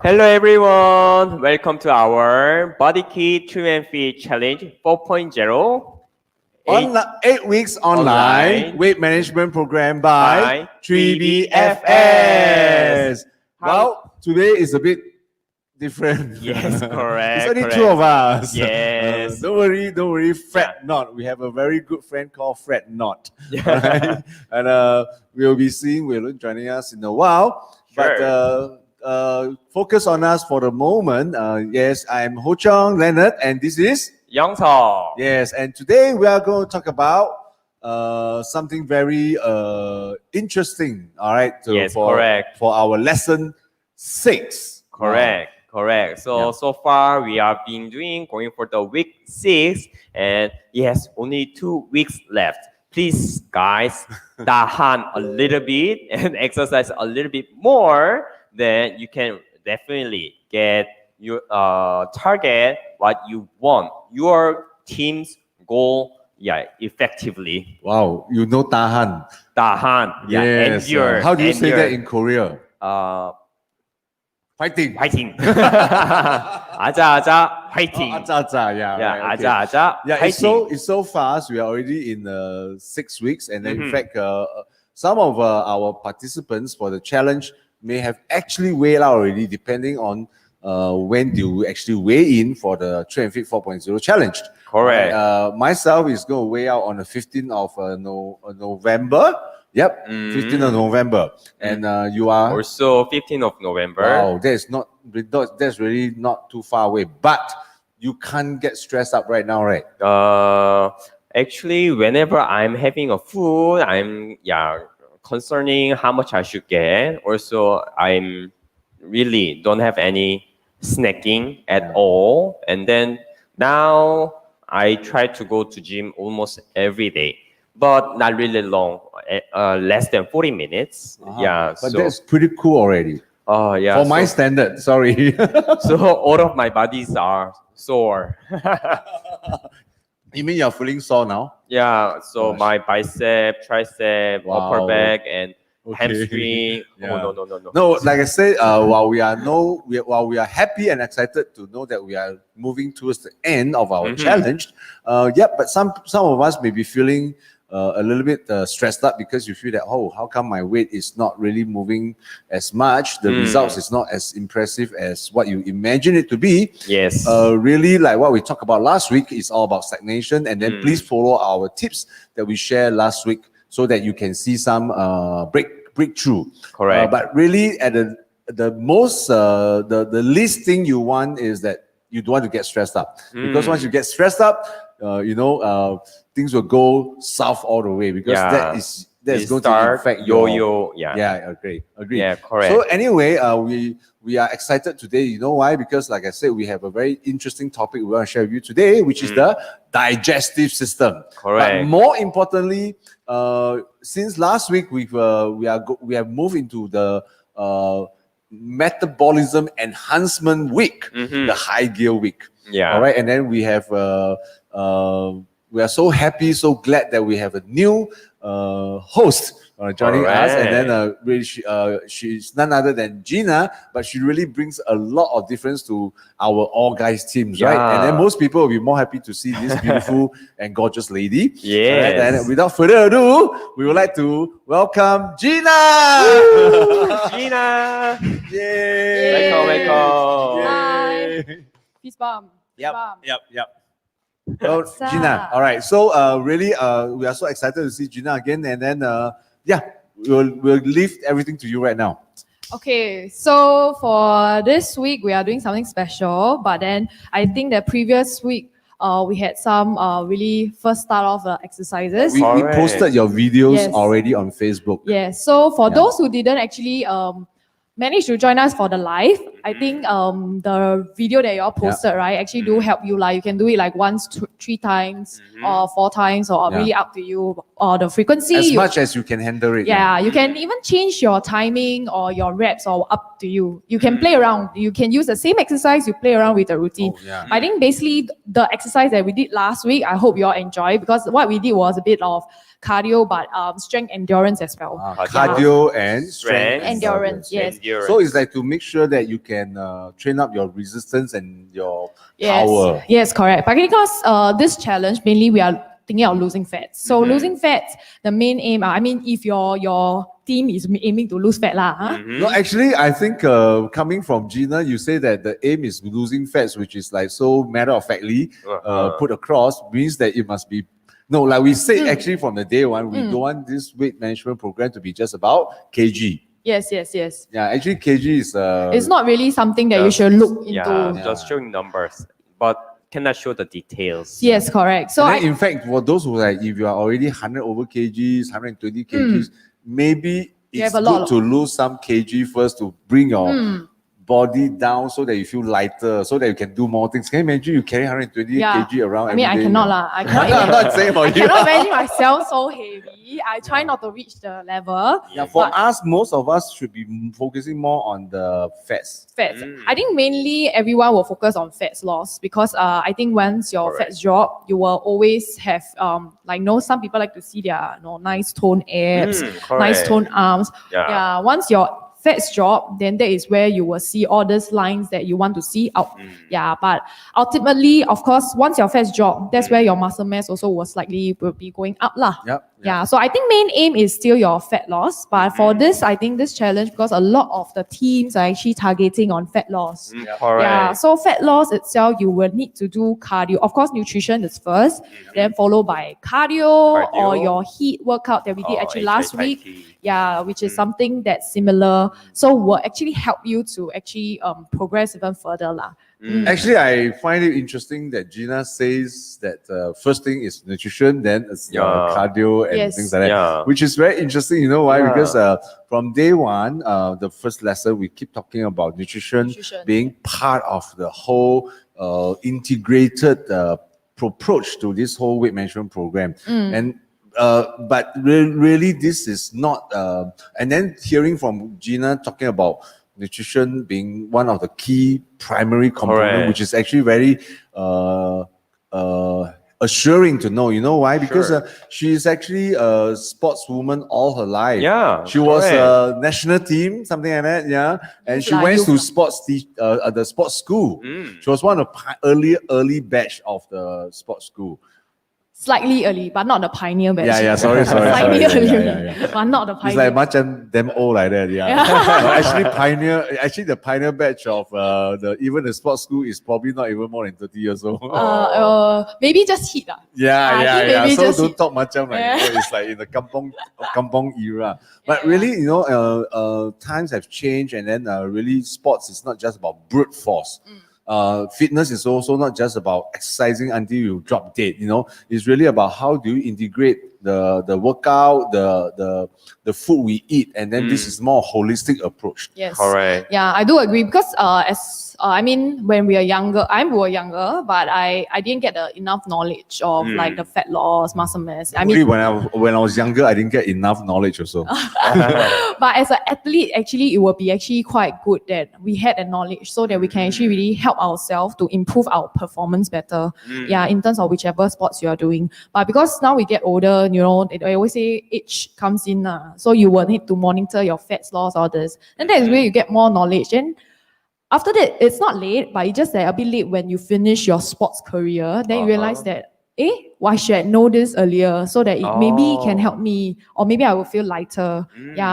Hello everyone, welcome to our BodyKey Trim Fit Challenge 4.0. 8 weeks online weight management program by 3BFS. Well, today is a bit different. Yes, correct. It's only two of us. Yes. Don't worry, fret not. We have a very good friend called Fret Not. Right? And we'll be joining us in a while. Sure. But focus on us for the moment. Yes, I'm HoeCheong, Leonard, and this is Youngseog. Yes, and today we are going to talk about something very interesting. All right. Correct. For our lesson 6. Correct. So far we have been going for the week 6, and yes, only 2 weeks left. Please, guys, tahan a little bit and exercise a little bit more. Then you can definitely get your target what you want, your team's goal, effectively. Wow, you know tahan. Yes. Endure. How do you say that in Korea? Fighting. 아자, fighting. Aja, yeah. Right, aja, Yeah, fighting. it's so fast. We are already in 6 weeks, and then in fact, some of our participants for the challenge may have actually weighed out already, depending on when do you actually weigh in for the Train Fit 4.0 challenge. Correct. Myself is going to weigh out on the 15th of November. Yep, 15th of November. And you are also 15th of November. Wow, that's really not too far away. But you can't get stressed up right now, right? Actually, whenever I'm having a food, I'm concerning how much I should get. Also, I'm really don't have any snacking at all. And then now I try to go to gym almost every day, but not really long, less than 40 minutes. But that's pretty cool already. For my standard, sorry. So all of my bodies are sore. You mean you're feeling sore now? Yeah, so my bicep, tricep, upper back, and hamstring. Yeah. Oh, no. No, like I said, while we are happy and excited to know that we are moving towards the end of our challenge, but some of us may be feeling a little bit stressed up because you feel that, how come my weight is not really moving as much? The results is not as impressive as what you imagine it to be. Yes. Really, like what we talked about last week is all about stagnation. And then please follow our tips that we shared last week so that you can see some breakthrough. Correct. But really, at the most, the least thing you want is that you don't want to get stressed up. Because once you get stressed up, things will go south all the way because that is going to affect yo-yo. Agree. Yeah, correct. So anyway, we are excited today. You know why? Because like I said, we have a very interesting topic we want to share with you today, which is the digestive system. Correct. But more importantly, since last week we have moved into the metabolism enhancement week, the high gear week. Yeah. All right, and then we have we are so happy, so glad that we have a new host joining us, and then really she's none other than Gina, but she really brings a lot of difference to our all guys teams, right? And then most people will be more happy to see this beautiful and gorgeous lady. Yes. Right? And without further ado, we would like to welcome Gina. Gina. Yay! Welcome. Hi. Peace bomb. Yep. So Gina, all right. So really, we are so excited to see Gina again, and then we'll leave everything to you right now. Okay, so for this week we are doing something special, but then I think the previous week we had some really first start off exercises. We posted your videos already on Facebook. Yes. So for those who didn't actually manage to join us for the live, I think the video that you all posted, right, actually do help you. Like you can do it like once, 3 times, or 4 times, or really up to you, or the frequency. As much as you can handle it. Yeah, you can even change your timing or your reps, or up to you. You can play around. You can use the same exercise, you play around with the routine. I think basically the exercise that we did last week, I hope you all enjoy, because what we did was a bit of cardio, but strength endurance as well. Cardio and strength endurance, yes. So it's like to make sure that you can train up your resistance and your power. Yes, correct. But because this challenge, mainly we are thinking of losing fats. So losing fats, the main aim, I mean, if your team is aiming to lose fat lah, huh? No, actually, I think coming from Gina, you say that the aim is losing fats, which is like so matter-of-factly put across, means that it must be. No, like we said actually from the day one, we don't want this weight management program to be just about kg. Yes. Yeah, actually kg is... it's not really something that you should look into. Yeah, just showing numbers, but cannot show the details. Yes, correct. So in fact, for those who like, if you are already 100 over kgs, 120 kgs, maybe it's good to lose some kg first to bring your body down so that you feel lighter, so that you can do more things. Can you imagine you carry 120 kg around? I mean, I cannot lah. I cannot. I'm not saying for I you. cannot imagine myself so heavy. I try not to reach the level. Yeah, for us, most of us should be focusing more on the fats. Fats. I think mainly everyone will focus on fats loss because I think once your fats drop, you will always have some people like to see their nice toned abs, nice toned arms. Yeah. Once your fats drop, then that is where you will see all these lines that you want to see out. Yeah, but ultimately, of course, once your fats drop, that's where your muscle mass also will be going up lah. Yeah, so I think main aim is still your fat loss. But for this, I think this challenge, because a lot of the teams are actually targeting on fat loss. Yeah, so fat loss itself, you will need to do cardio. Of course, nutrition is first, then followed by cardio or your HIIT workout that we did actually last week. Yeah, which is something that's similar. So will actually help you to actually progress even further lah. Actually, I find it interesting that Gina says that first thing is nutrition, then it's cardio and things like that, which is very interesting. You know why? Because from day one, the first lesson, we keep talking about nutrition being part of the whole integrated approach to this whole weight management program. But really, this is not. And then hearing from Gina talking about nutrition being one of the key primary components, which is actually very assuring to know. You know why? Because she is actually a sportswoman all her life. Yeah, she was a national team, something like that. Yeah, and she went to the sports school. She was one of the early batch of the sports school. Slightly early, but not the pioneer batch. Sorry. Slightly early, but not the pioneer. It's like much them old like that, Actually, the pioneer batch of even the sports school is probably not even more than 30 years old. Maybe just HIIT. So don't talk macam it's like in the kampong era. But really, times have changed, and then really sports is not just about brute force. Fitness is also not just about exercising until you drop dead. It's really about how do you integrate the workout, the food we eat, and then this is more holistic approach. Yes, correct. Yeah, I do agree because when we were younger, but I didn't get enough knowledge of like the fat loss, muscle mass. When I was younger, I didn't get enough knowledge also. But as an athlete, actually, it would be actually quite good that we had the knowledge so that we can actually really help ourselves to improve our performance better. In terms of whichever sports you are doing. But because now we get older, they always say age comes in, so you will need to monitor your fat loss, all this, and that is where you get more knowledge. And after that, it's not late, but it's just a bit late when you finish your sports career. Then you realize that, why should I know this earlier so that it maybe can help me, or maybe I will feel lighter.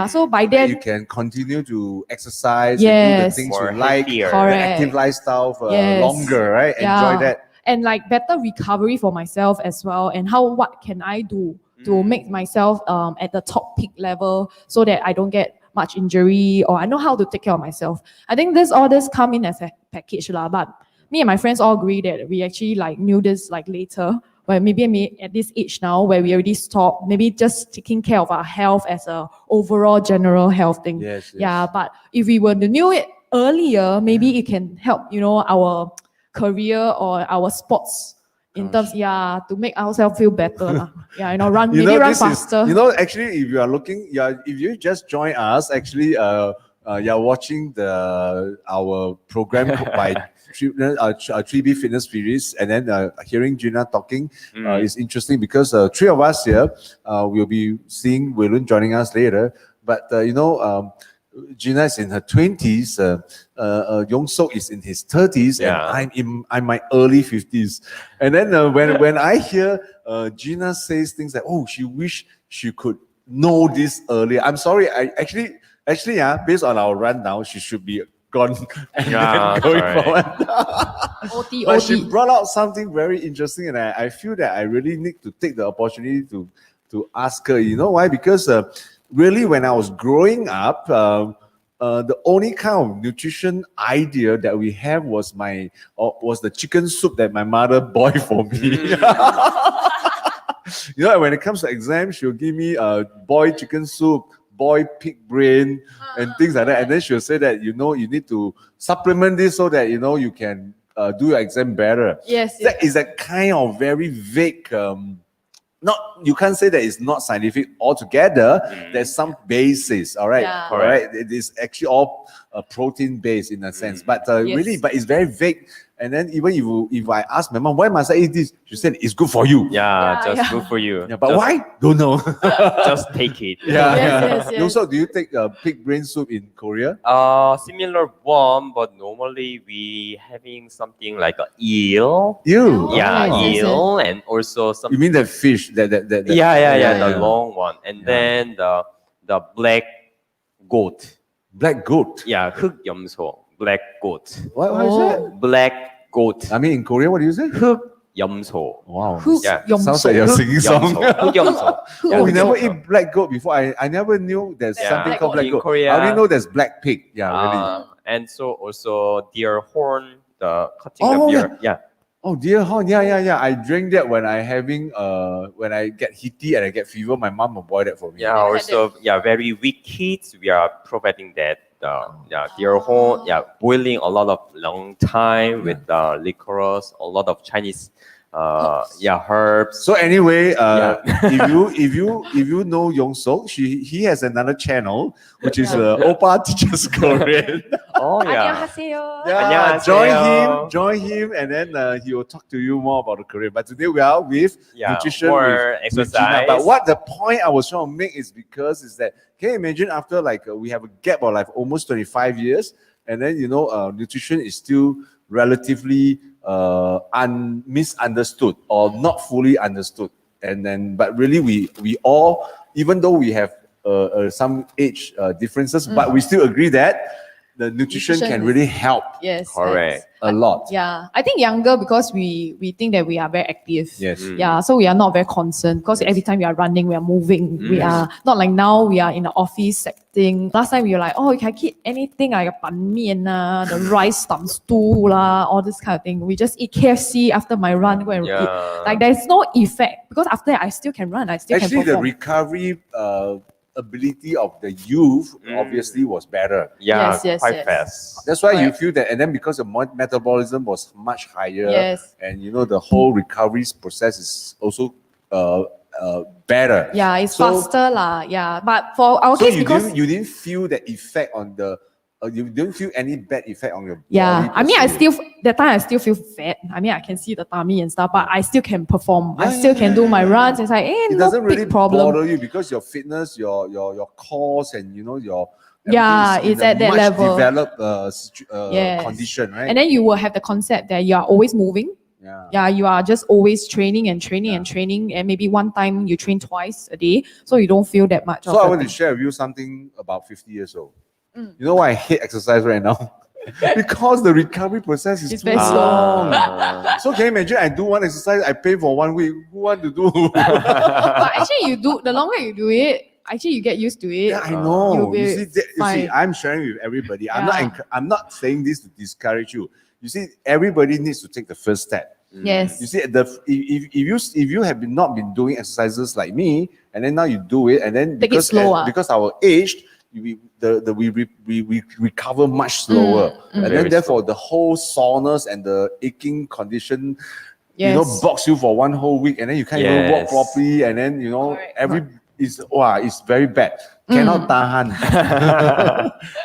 So by then you can continue to exercise and do the things you like, the active lifestyle for longer, right? Enjoy that. And like better recovery for myself as well. And what can I do to make myself at the top peak level so that I don't get much injury, or I know how to take care of myself. I think all this come in as a package lah. But me and my friends all agree that we actually knew this later, where maybe at this age now where we already stopped, maybe just taking care of our health as a overall general health thing. Yes. Yeah, but if we were to knew it earlier, maybe it can help our career or our sports in terms to make ourselves feel better. Run faster. Actually, if you are looking, if you just join us, actually you're watching our program by 3B Fitness Series, and then hearing Gina talking is interesting because three of us here, we'll be seeing Waylun joining us later. But Gina is in her 20s, Youngseog is in his 30s, Yeah. and I'm my early 50s. And then when I hear Gina says things like, oh, she wish she could know this earlier. I'm sorry, I actually, based on our rundown, she should be gone and then going correct. forward. OT, But she OT. brought out something very interesting, and I feel that I really need to take the opportunity to ask her. You know why? Because really, when I was growing up, the only kind of nutrition idea that we have was was the chicken soup that my mother boiled for me. You know, when it comes to exams, she'll give me boiled chicken soup, boiled pig brain, and things like that. And then she'll say that, you know, you need to supplement this so that, you know, you can do your exam better. Yes, That is a kind of very vague, you can't say that it's not scientific altogether. There's some basis, all right? Yeah. All right. It is actually all protein based in a sense, but really, but it's very vague. And then even if I ask my mom, why must I eat this? She said, it's good for you. Yeah, Yeah, just yeah. good for you. Yeah, but Just- why? Don't know. Just take it. Yes. Also, do you take pig brain soup in Korea? Similar one, but normally we having something like a eel. You? Yeah, yes, eel, and also some. You mean that fish? That Yeah, the long one, and then the black goat. black goat. Yeah, 흑염소, black goat. What is that? Black goat. I mean, in Korean, what do you say? 흑염소. Wow. Yeah. Sounds like you're singing song. 흑염소. Oh, we never 흑염소. eat black goat before. I never knew there's Yeah. something called black In goat. Korea- I only know there's black pig. Yeah, really. And so also deer horn, the cutting Oh, of deer. Yeah. Oh, dear horn. Yeah. I drink that when when I get heaty and I get fever. My mom will boil that for me. Yeah, Never had also, very weak kids, we are providing that. Deer horn, boiling a lot of long time with licorice, a lot of Chinese, herbs. So anyway, if you know Youngseog, he has another channel which is Oppa Teaches Korean. Oh yeah, 안녕하세요. Yeah, 안녕하세요. join him, and then he will talk to you more about the Korean. But today we are with nutrition, more with Gina. exercise. But what the point I was trying to make is because is that, can you imagine after we have a gap of like almost 25 years, and then nutrition is still relatively misunderstood or not fully understood, and then but really we all, even though we have some age differences, but we still agree that the nutrition can really help Yes. Correct. a lot. Yeah, I think younger because we think that we are very active. Yes. Yeah, so we are not very concerned because every time we are running, we are moving. We are not like now we are in the office setting. Last time we were like, oh, you can eat anything like a ban mian the rice stump stew all this kind of thing. We just eat KFC after my run, go and eat. Like there's no effect because after that I still can run. I still Actually, can the perform. recovery ability of the youth obviously was better. Yeah, Yes, quite yes. fast. That's why you Correct. feel that, and then because the metabolism was much higher, Yes. and the whole recovery process is also better. Yeah, it's So- faster lah. Yeah, but for our So case you because didn't feel the effect on the you didn't feel any bad effect on your yeah, body. I mean, per se. that time I still feel fat. I mean, I can see the tummy and stuff, but I still can perform. I Yeah, still yeah, can yeah, do my yeah. runs. It's like, It no doesn't big really problem. bother you because your fitness, your cause, and your Yeah, everything is it's in a at that much level. developed Yes. condition, right? And then you will have the concept that you are always moving. yeah. Yeah, you are just always training and training and training, and maybe one time you train twice a day, so you don't feel that much. So of I the want to thing. share with you something about 50 years old. You know why I hate exercise right now? Because the recovery process is It's too very slow. long. So can you imagine I do one exercise, I pay for 1 week. Who want to do? But actually, the longer you do it, actually you get used to it. Yeah, I know. You'll be You see, fine. I'm sharing with everybody. Yeah. I'm not saying this to discourage you. You see, everybody needs to take the first step. Yes. You see, if you have not been doing exercises like me, and then now you do it, and then Take it slow, because our age, we recover much slower, and then Very therefore the whole soreness and the aching condition, Yes. box you for 1 whole week, and then you can't even walk Yes. properly, and then Correct. it's very bad. Cannot tahan.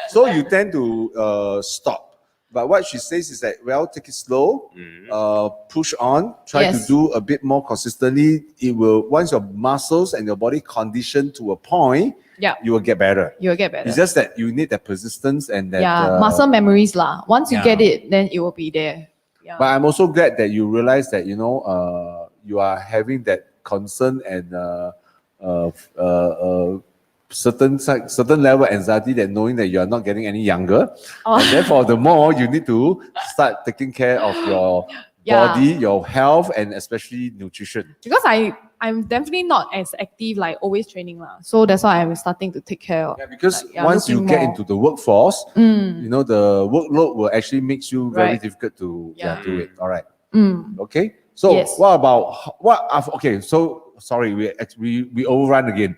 So you tend to stop. But what she says is that, well, take it slow, push on, try to Yes. do a bit more consistently. It will, once your muscles and your body condition to a point, Yeah. you will get better. You'll get better. It's just that you need that persistence and that. Muscle memories lah. Once you yeah. get it, then it will be there. Yeah. But I'm also glad that you realize that, you know, you are having that concern and certain level of anxiety, that knowing that you are not getting any younger, and therefore the more you need to start taking care of your body, your health, and especially nutrition. Because I'm definitely not as active like always training lah. So that's why I'm starting to take care of. Yeah, because like, once you looking get more. into the workforce, you know, the workload will actually makes you very Right. difficult to Yeah. do it. All right. Mm. Okay. So Yes. what about okay, so sorry, we overrun again.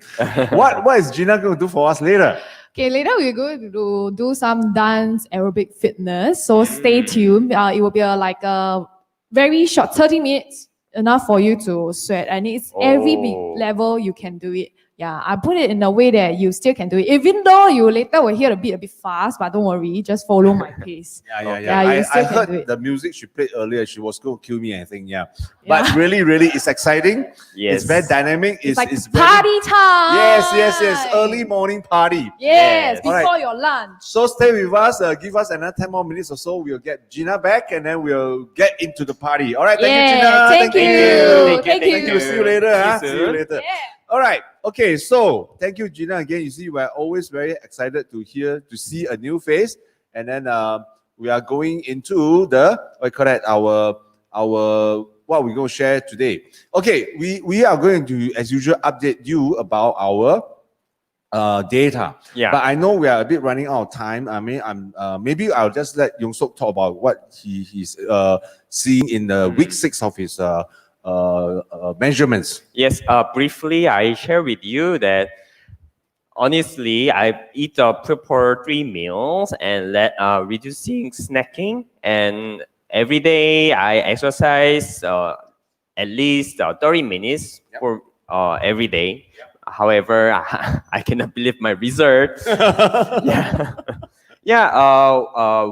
what is Gina going to do for us later? Okay, later we're going to do some dance aerobic fitness. So stay tuned. It will be like a very short 30 minutes, enough for you to sweat. And it's every big level you can do it. Yeah, I put it in a way that you still can do it. Even though you later will hear a bit fast, but don't worry, just follow my pace. Yeah. you I still can do heard it. the music she played earlier. She was going to kill me, I think. Yeah. But really, it's exciting. Yes. It's very dynamic. It's like very, party time. Yes. Early morning party. Yes, Yes. before Alright. your lunch. So stay with us. Give us another 10 more minutes or so. We'll get Gina back, and then we'll get into the party. All right. Thank you, Gina. Thank you. Thank you. Thank you. See you later. See you Huh? See you soon. later. Yeah. All right. Okay. So thank you, Gina. Again, you see, we're always very excited to see a new face, and then we are going into the what we're going to share today. Okay, we are going to, as usual, update you about our data. Yeah. But I know we are a bit running out of time. I mean, maybe I'll just let Youngseog talk about what he's seeing in the week 6 of his measurements. Yes, briefly, I share with you that honestly, I eat a proper 3 meals and reducing snacking. And every day I exercise at least 30 minutes for every day. However, I cannot believe my result.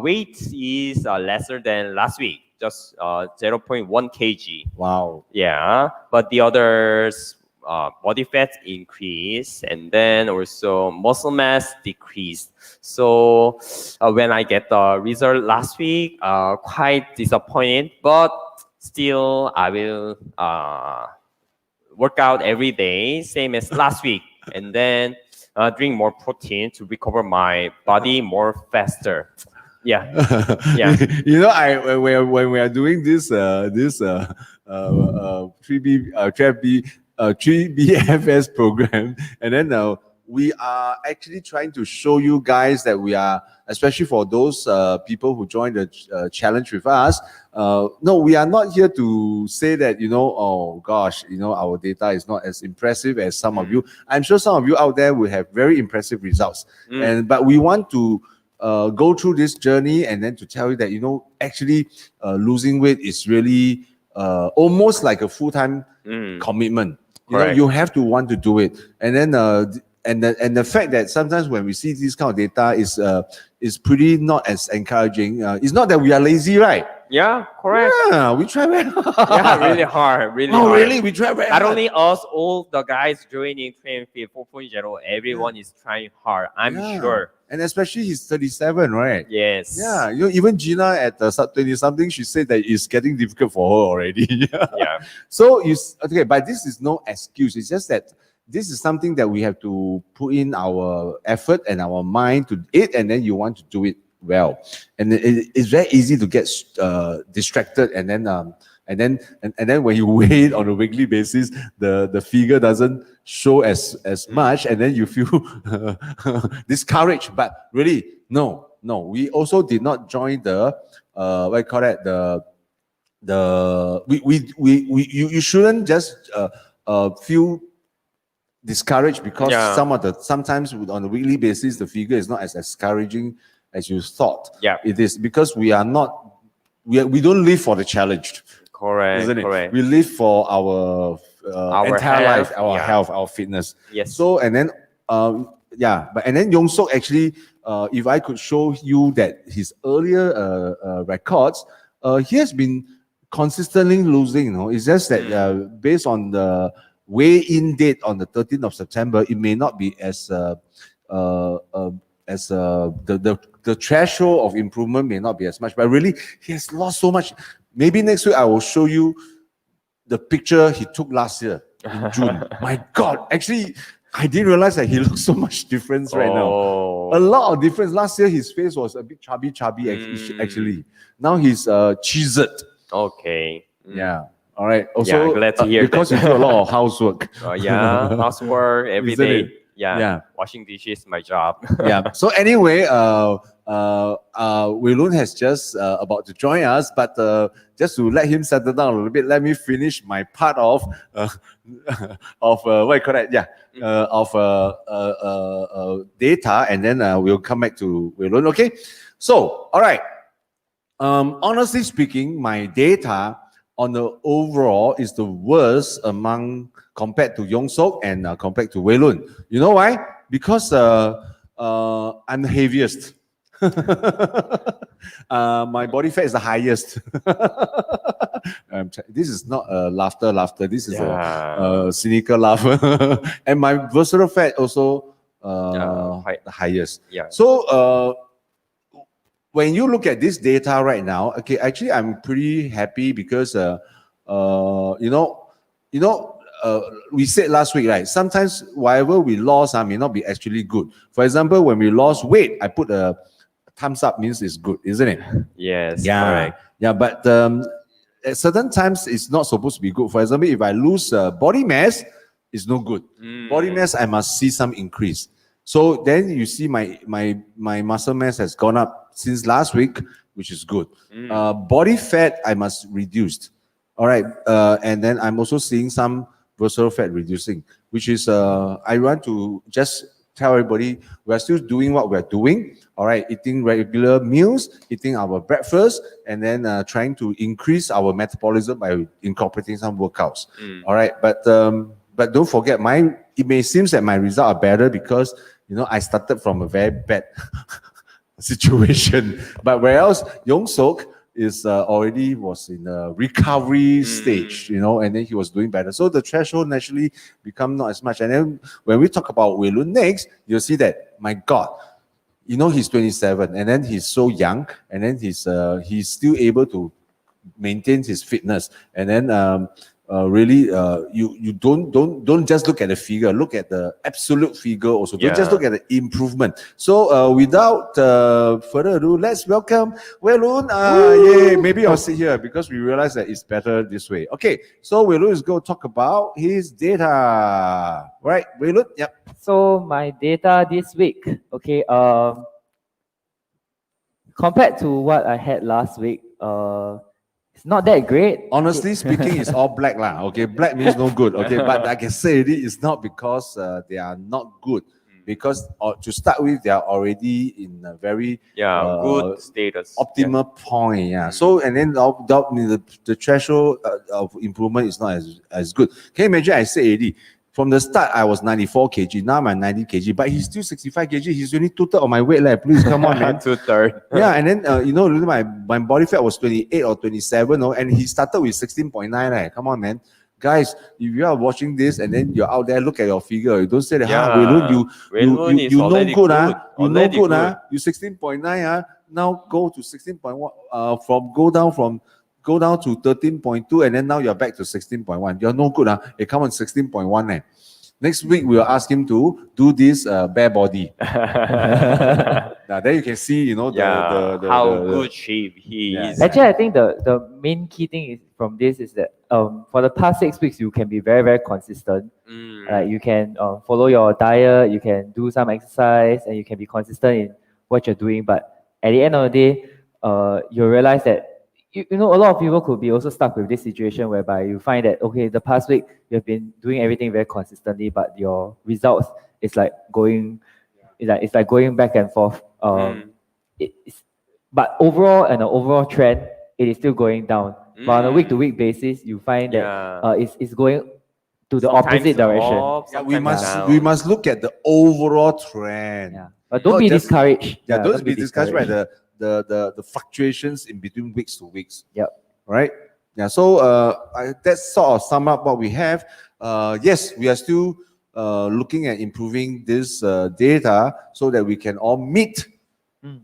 Weight is lesser than last week, just 0.1 kg. Wow. Yeah, but the others, body fat increased, and then also muscle mass decreased. So when I get the result last week, quite disappointed, but still I will work out every day, same as last week, and then drink more protein to recover my body more faster. Yeah. You know, when we are doing this 3BFS program, and then we are actually trying to show you guys that we are, especially for those people who join the challenge with us. No, we are not here to say that, you know, oh gosh, you know, our data is not as impressive as some of you. I'm sure some of you out there will have very impressive results, but we want to go through this journey and then to tell you that, you know, actually losing weight is really almost like a full-time commitment. You know, you have to want to do it, and then and the fact that sometimes when we see this kind of data is pretty not as encouraging. It's not that we are lazy, right? Yeah, correct. Yeah, we try very hard. Yeah, really hard, really Oh, hard. really? We try very Not hard. only us, all the guys joining Train Fit 4.0, everyone is trying hard, I'm sure. And especially he's 37, right? Yes. Yeah, you know, even Gina at 20 something, she said that it's getting difficult for her already. Yeah. So okay, but this is no excuse. It's just that this is something that we have to put in our effort and our mind to it, and then you want to do it well. And it's very easy to get distracted, and then when you weigh it on a weekly basis, the figure doesn't show as much, and then you feel discouraged. But really, no, we also did not join the you shouldn't just feel discouraged because sometimes on a weekly basis the figure is not as discouraging as you thought. Yeah, it is because we don't live for the challenge. Correct. Isn't it? Correct. We live for our entire health, life, our health, our fitness. Yes. So and then yeah, but and then Youngseog actually, if I could show you that his earlier records, he has been consistently losing. You know, it's just that based on the weigh-in date on the 13th of September, it may not be as the threshold of improvement may not be as much. But really, he has lost so much. Maybe next week I will show you the picture he took last year in June. My God, actually, I didn't realize that he looks so much difference right now. A lot of difference. Last year, his face was a bit chubby, actually. Now he's chiseled. Okay. Yeah. All right. Also, yeah, glad to hear because that. you do a lot of housework. Yeah, housework every Isn't day. it? Yeah. Yeah. Washing dishes, my job. Yeah. So anyway, Wei Lun has just about to join us, but just to let him settle down a little bit, let me finish my part of what you call that? Yeah, data, and then we'll come back to Wei Lun. Okay. So, all right. Honestly speaking, my data on the overall is the worst among compared to Youngseog and compared to Wei Lun. You know why? Because I'm the heaviest. My body fat is the highest. This is not laughter. This is a cynical laugh. And my visceral fat also the highest. Yeah. So when you look at this data right now, okay, actually I'm pretty happy because we said last week, right? Sometimes whatever we lost may not be actually good. For example, when we lost weight, I put a thumbs up, means it's good, isn't it? Yes. Yeah. Correct. Yeah, but at certain times it's not supposed to be good. For example, if I lose body mass, it's no good. Body mass, I must see some increase. So then you see my muscle mass has gone up since last week, which is good. Body fat, I must reduce. All right. And then I'm also seeing some visceral fat reducing, which is, I want to just tell everybody, we're still doing what we're doing. All right. Eating regular meals, eating our breakfast, and then trying to increase our metabolism by incorporating some workouts. All right. But don't forget, it may seem that my results are better because, I started from a very bad situation. But whereas Youngseog is already was in a recovery stage, and then he was doing better. So the threshold naturally become not as much. And then when we talk about Wei Lun next, you'll see that, my God, he's 27 and then he's so young, and then he's still able to maintain his fitness. And then really, you don't just look at the figure, look at the absolute figure also. Don't just look at the improvement. So without further ado, let's welcome Wei Lun. Yay, maybe I'll sit here because we realize that it's better this way. Okay, so Wei Lun is going to talk about his data. Right, Wei Lun? Yep. So my data this week, okay, compared to what I had last week, it's not that great. Honestly speaking, it's all black lah. Okay, black means no good. Okay, but I can say it's not because they are not good. Because to start with, they are already in a very good status, optimal point. Yeah. So and then the threshold of improvement is not as good. Can you imagine? I said already. From the start, I was 94 kg. Now I'm 90 kg, but he's still 65 kg. He's only 2/3 of my weight left. Please come on, man. 2/3. Yeah, and then my body fat was 28 or 27, and he started with 16.9. Right? Come on, man. Guys, if you are watching this and then you're out there, look at your figure. You don't say that, Wei Lun, you no good, you no good, you 16.9, now go to 16.1, go down to 13.2, and then now you're back to 16.1. You're no good, Hey, come on, 16.1. Next week we'll ask him to do this bare body. Now there you can see, how good shape he is. Actually, I think the main key thing from this is that for the past 6 weeks you can be very, very consistent. You can follow your diet, you can do some exercise, and you can be consistent in what you're doing. But at the end of the day, you realize that a lot of people could be also stuck with this situation whereby you find that, okay, the past week you've been doing everything very consistently, but your results is like going back and forth. But overall, and the overall trend, it is still going down. But on a week-to-week basis, you find that it's going to the Sometimes opposite direction. up, Yeah, we sometimes must down. we must look at the overall trend. Yeah. But don't Not be just- discouraged. Yeah, don't be discouraged by discouraged. the fluctuations in between weeks to weeks. Yep. Right? Yeah. So that's sort of sum up what we have. Yes, we are still looking at improving this data so that we can all meet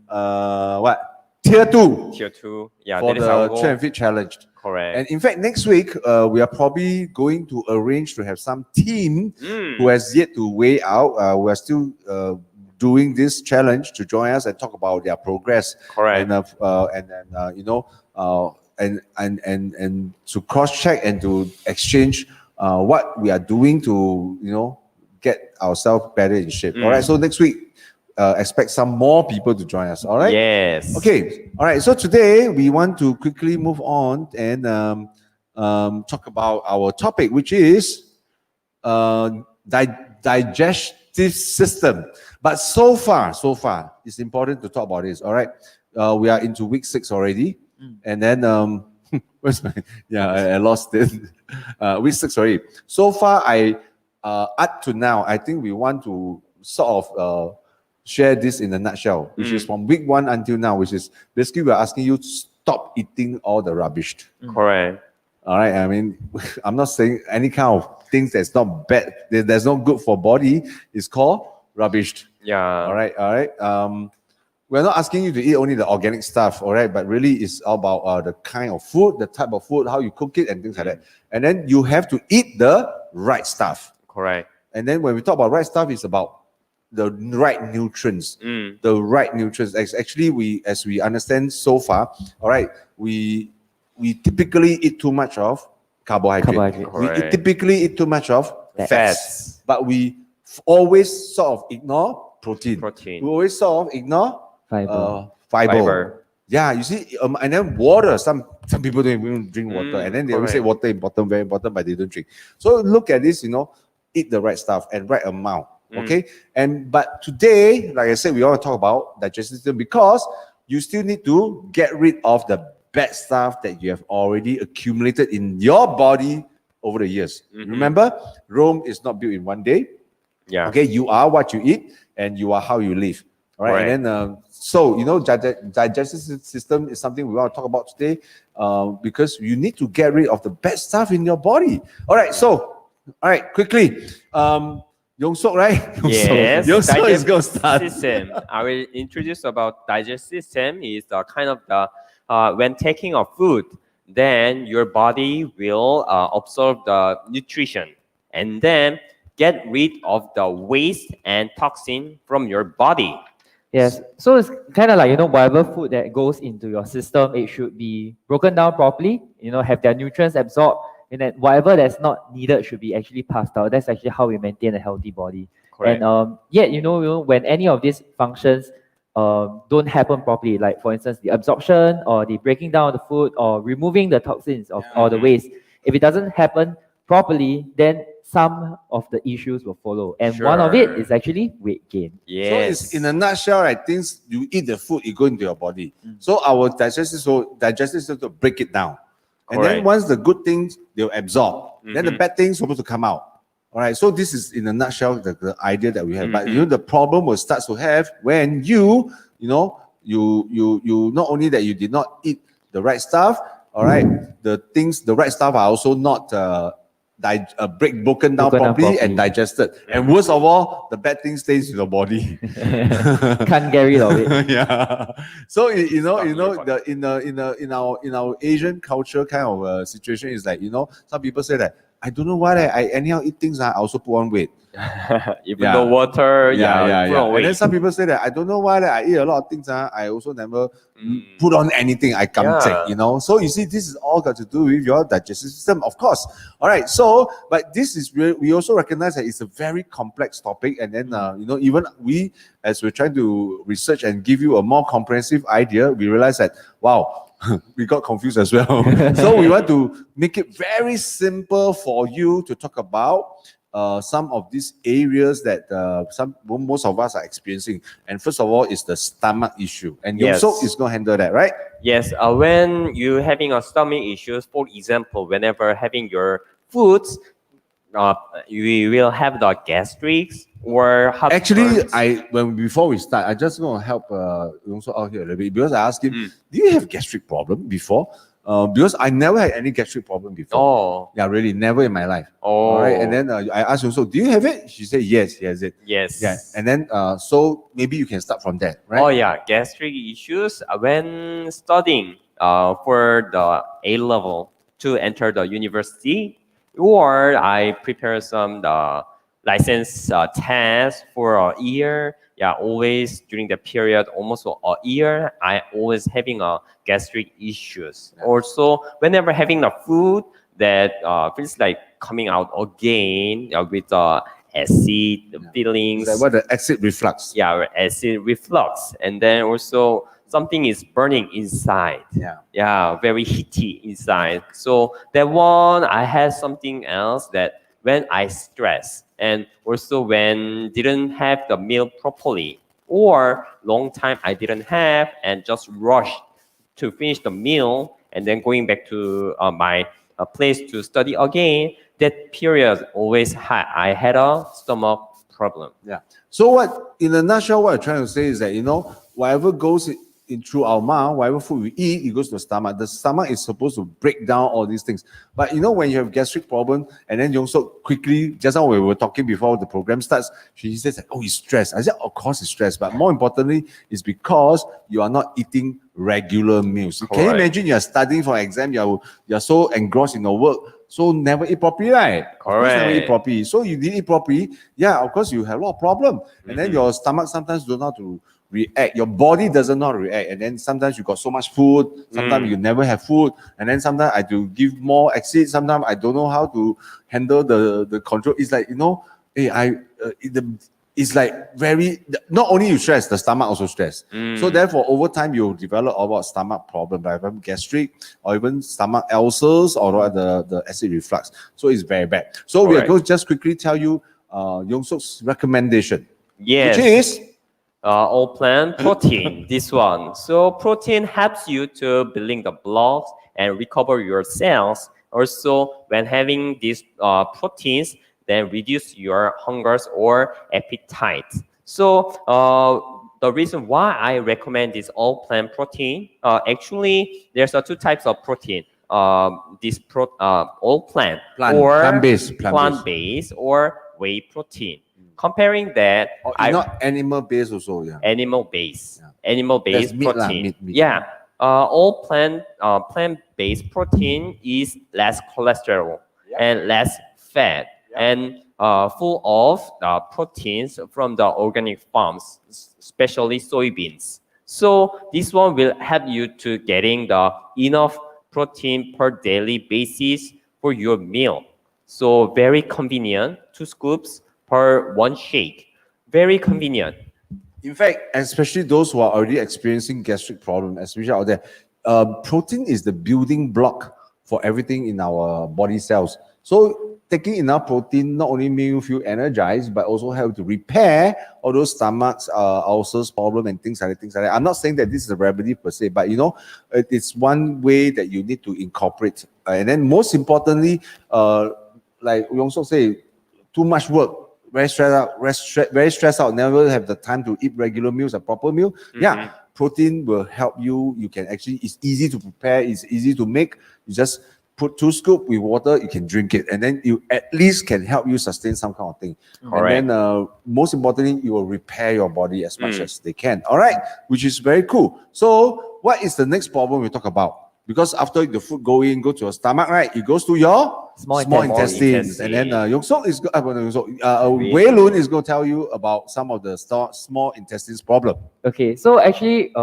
what tier 2 Tier 2. Yeah, for that is our the goal. Trim Fit challenge. Correct. And in fact, next week we are probably going to arrange to have some team who has yet to weigh out. We are still doing this challenge to join us and talk about their progress. Correct. And then you know and to cross check and to exchange what we are doing to get ourselves better in shape. All right. So next week. Expect some more people to join us. All right. Yes. Okay. All right. So today we want to quickly move on and talk about our topic, which is digestive system. But so far, it's important to talk about this. All right. We are into week 6 already, and then where's my? Yeah, I lost it. Week 6 already. So far, up to now, I think we want to sort of share this in a nutshell, which is from week 1 until now, which is basically we're asking you to stop eating all the rubbish. Correct. All right. I mean, I'm not saying any kind of things that's not bad, that's not good for body is called rubbish. Yeah. All right. We're not asking you to eat only the organic stuff, all right? But really it's all about the kind of food, the type of food, how you cook it and things like that. And then you have to eat the right stuff. Correct. And then when we talk about right stuff, it's about the right nutrients. The right nutrients. Actually, as we understand so far, all right, we typically eat too much of carbohydrate. We typically eat too much of fats. But we always sort of ignore protein. We always sort of ignore fiber. Yeah, you see, and then water. Some people don't even drink water, and then they always say water important, very important, but they don't drink. So look at this, eat the right stuff and right amount. Okay, but today, like I said, we want to talk about digestive system because you still need to get rid of the bad stuff that you have already accumulated in your body over the years. Remember, Rome is not built in one day. Yeah. Okay, you are what you eat and you are how you live. All right. And then, digestive system is something we want to talk about today because you need to get rid of the bad stuff in your body. All right, quickly. Youngseog, right? Yes. Youngseog is going to start. System. I will introduce about digestive system is the kind of the when taking a food, then your body will absorb the nutrition and then get rid of the waste and toxin from your body. Yes, so it's kind of like, whatever food that goes into your system, it should be broken down properly, have their nutrients absorbed, and then whatever that's not needed should be actually passed out. That's actually how we maintain a healthy body. Correct. And yet, when any of these functions don't happen properly, like for instance, the absorption or the breaking down of the food or removing the toxins or the waste, if it doesn't happen properly, then some of the issues will follow. And one of it is actually weight gain. Yes. So it's in a nutshell, right? Things you eat the food, it goes into your body. So our digestive system to break it down. And then once the good things, they'll absorb. Then the bad things supposed to come out. All right. So this is in a nutshell the idea that we have. But the problem will start to have when you not only that you did not eat the right stuff. All right. The right stuff are also not broken down properly and digested. And worst of all, the bad thing stays in your body. Can't get rid of it. Yeah. So in our Asian culture kind of situation is like, some people say that I don't know why I anyhow eat things, I also put on weight. Even though water, put on weight. And then some people say that I don't know why I eat a lot of things, I also never put on anything. I can't take, So you see, this is all got to do with your digestive system, of course. All right. So, but this is we also recognize that it's a very complex topic, and then even we, as we're trying to research and give you a more comprehensive idea, we realize that wow. We got confused as well. So we want to make it very simple for you to talk about some of these areas that most of us are experiencing. And first of all, is the stomach issue. And Youngseog is going to handle that, right? Yes. When you're having a stomach issues, for example, whenever having your foods, you will have the gastrics or heartburns? Actually, before we start, I just want to help Youngseog out here a little bit because I asked him, do you have gastric problem before? Because I never had any gastric problem before. Oh. Yeah, really, never in my life. Oh. All right, and then I asked Youngseog, do you have it? She said, yes, he has it. Yes. Yeah, and then so maybe you can start from that, right? Oh yeah, gastric issues when studying for the A level to enter the university, or I prepare some the license test for a year. Yeah, always during the period, almost a year, I always having a gastric issues. Yeah. Also, whenever having the food that feels like coming out again with acid feelings. It's like what the acid reflux. Yeah, acid reflux, and then also something is burning inside. Yeah, very heaty inside. So that one, I had something else that when I stress and also when didn't have the meal properly or long time I didn't have and just rushed to finish the meal and then going back to my place to study again, that period always I had a stomach problem. Yeah. So what, in a nutshell, what I'm trying to say is that, whatever goes in through our mouth, whatever food we eat, it goes to the stomach. The stomach is supposed to break down all these things. But when you have gastric problem, and then Youngseog quickly, just now we were talking before the program starts, she says, oh, he's stressed. I said, of course he's stressed. But more importantly, it's because you are not eating regular meals. Can you imagine you're studying for an exam, you're so engrossed in your work, so never eat properly, right? Of course, never eat properly. So you didn't eat properly, yeah, of course you have a lot of problem. And then your stomach sometimes don't know how to react. Your body doesn't know how to react. And then sometimes you got so much food, sometimes you never have food, and then sometimes I do give more acid, sometimes I don't know how to handle the control. It's like, it's like very, not only you stress, the stomach also stress. So therefore, over time, you'll develop about stomach problem, like gastric or even stomach ulcers or the acid reflux. So it's very bad. So we are going to just quickly tell you Youngseog's recommendation. Yes. Which is? All plant protein, this one. So protein helps you to building the blocks and recover your cells. Also, when having these proteins, then reduce your hungers or appetite. So the reason why I recommend this all plant protein, actually there's two types of protein. This all plant or plant-based or whey protein. Comparing that, not animal-based also, yeah. Animal-based protein. Meat. Yeah, all plant-based protein is less cholesterol and less fat and full of proteins from the organic farms, especially soybeans. So this one will help you to getting the enough protein per daily basis for your meal. So very convenient, 2 scoops per 1 shake. Very convenient. In fact, especially those who are already experiencing gastric problem, especially out there, protein is the building block for everything in our body cells. So taking enough protein not only make you feel energized, but also help to repair all those stomachs, ulcers problem and things like that. I'm not saying that this is a remedy per se, but it's one way that you need to incorporate. And then most importantly, like Youngseog say, too much work. Very stressed out, never have the time to eat regular meals, a proper meal. Yeah, protein will help you. You can actually, it's easy to prepare, it's easy to make. You just put 2 scoops with water, you can drink it. And then you at least can help you sustain some kind of thing. And then most importantly, you will repair your body as much as they can. All right, which is very cool. So what is the next problem we talk about? Because after the food go to your stomach, right? It goes to your small intestines. And then Youngseog is Wei Lun is going to tell you about some of the small intestines problem. Okay, so actually,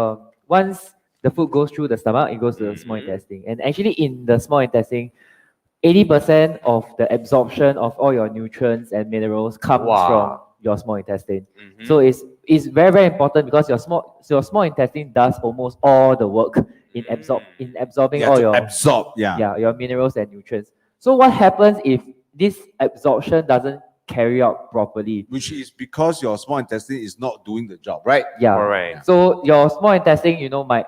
once the food goes through the stomach, it goes to the small intestine. And actually, in the small intestine, 80% of the absorption of all your nutrients and minerals comes from your small intestine. So it's very, very important because your small intestine does almost all the work in absorbing all your minerals and nutrients. So what happens if this absorption doesn't carry out properly? Which is because your small intestine is not doing the job, right? Yeah. Correct. So your small intestine, might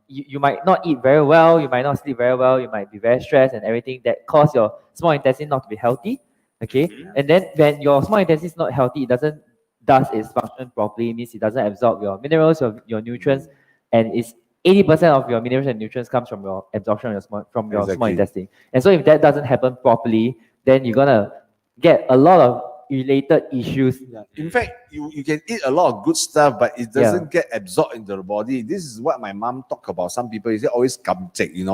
you might not eat very well, you might not sleep very well, you might be very stressed and everything that cause your small intestine not to be healthy. Okay, and then when your small intestine is not healthy, it does its function properly. Means it doesn't absorb your minerals, your nutrients, and it's 80% of your minerals and nutrients comes from your absorption of your small intestine. And so if that doesn't happen properly, then you're gonna get a lot of related issues. In fact, you can eat a lot of good stuff, but it doesn't get absorbed into the body. This is what my mom talk about. Some people, they say always kamtek, eat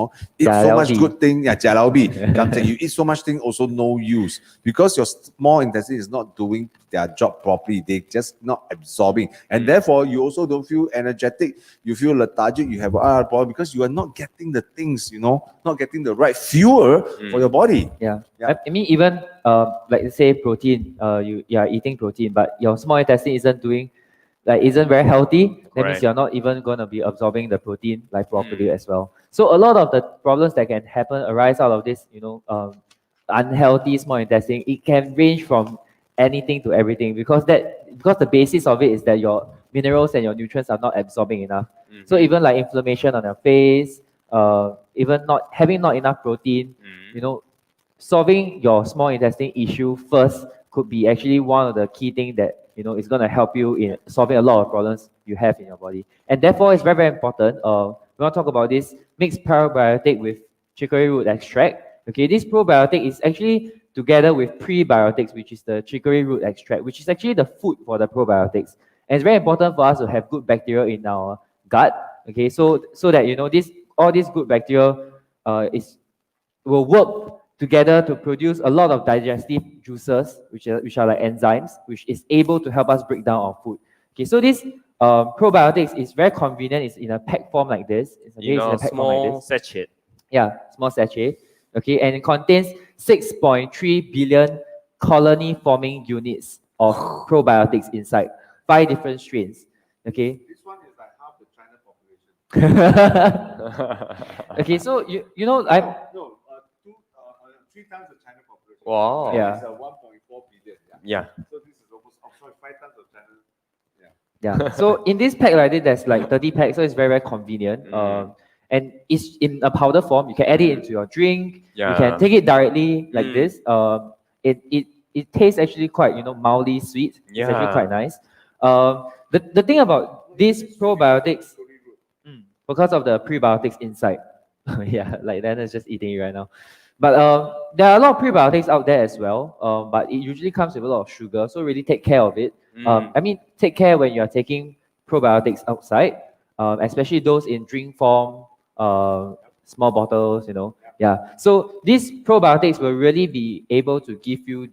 so much good thing, kamtek. You eat so much thing, also no use. Because your small intestine is not doing their job properly. They just not absorbing. And therefore, you also don't feel energetic. You feel lethargic. You have a problem because you are not getting the things, not getting the right fuel for your body. I mean, even like say protein, you are eating protein, but your small intestine isn't very healthy. That means you're not even going to be absorbing the protein properly as well. So a lot of the problems that can happen arise out of this, unhealthy small intestine. It can range from anything to everything because the basis of it is that your minerals and your nutrients are not absorbing enough. So even like inflammation on your face, even having not enough protein, solving your small intestine issue first could be actually one of the key things that is going to help you in solving a lot of problems you have in your body. And therefore, it's very, very important. We want to talk about this mixed probiotic with chicory root extract. Okay, this probiotic is actually together with prebiotics, which is the chicory root extract, which is actually the food for the probiotics. And it's very important for us to have good bacteria in our gut. Okay, so that all these good bacteria will work together to produce a lot of digestive juices, which are like enzymes, which is able to help us break down our food. Okay, so this probiotics is very convenient. It's in a pack form like this. It's in a pack form like this. Sachet. Yeah, small sachet. Okay, and it contains 6.3 billion colony-forming units of probiotics inside 5 different strains. Okay. This one is like half the China population. Okay, so No, 3 times the China population. Wow. Yeah. It's 1.4 billion. Yeah. So this is almost 5 times of China. Yeah. So in this pack like this, there's like 30 packs, so it's very, very convenient. And it's in a powder form. You can add it into your drink. Yeah. You can take it directly like this. It tastes actually quite mildly sweet. It's actually quite nice. The thing about these probiotics, because of the prebiotics inside, yeah, like Leonard's just eating it right now. But there are a lot of prebiotics out there as well, but it usually comes with a lot of sugar, so really take care of it. I mean, take care when you're taking probiotics outside, especially those in drink form, small bottles, Yeah, so these probiotics will really be able to give you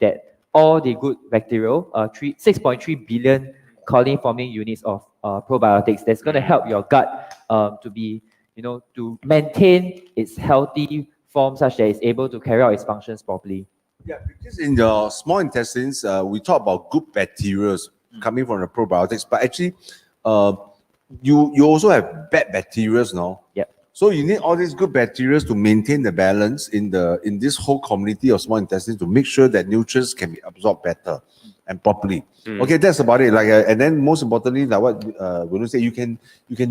all the good bacterial, 6.3 billion colony-forming units of probiotics that's going to help your gut to be, to maintain its healthy form such that it's able to carry out its functions properly. Yeah, because in the small intestines, we talk about good bacteria coming from the probiotics, but actually, you also have bad bacteria now. Yeah. So you need all these good bacteria to maintain the balance in this whole community of small intestines to make sure that nutrients can be absorbed better and properly. Okay, that's about it. And then most importantly, like what we don't say, you can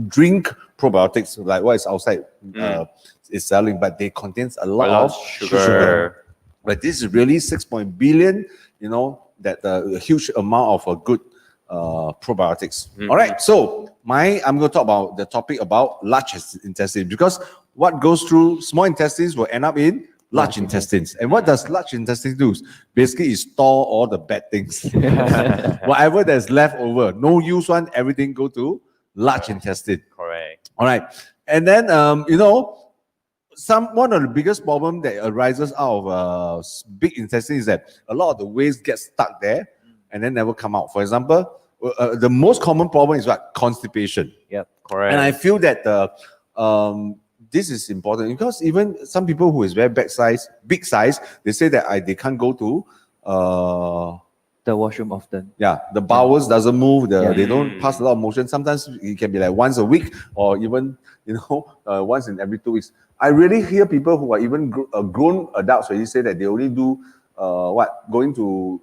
drink probiotics like what is outside is selling, but they contains a lot of sugar. But this is really 6 billion, that a huge amount of good probiotics. All right, so I'm going to talk about the topic about large intestine, because what goes through small intestines will end up in large intestines. And what does large intestine do? Basically, it store all the bad things. Whatever that's left over, no use one, everything go to large intestine. Correct. All right, and then one of the biggest problem that arises out of big intestine is that a lot of the waste gets stuck there and then never come out. For example, the most common problem is what? Constipation. Yep, correct. And I feel that this is important because even some people who is very big size, they say that they can't go to the washroom often. Yeah, the bowels doesn't move. They don't pass a lot of motion. Sometimes it can be like once a week or even once in every 2 weeks. I really hear people who are even grown adults where you say that they only do going to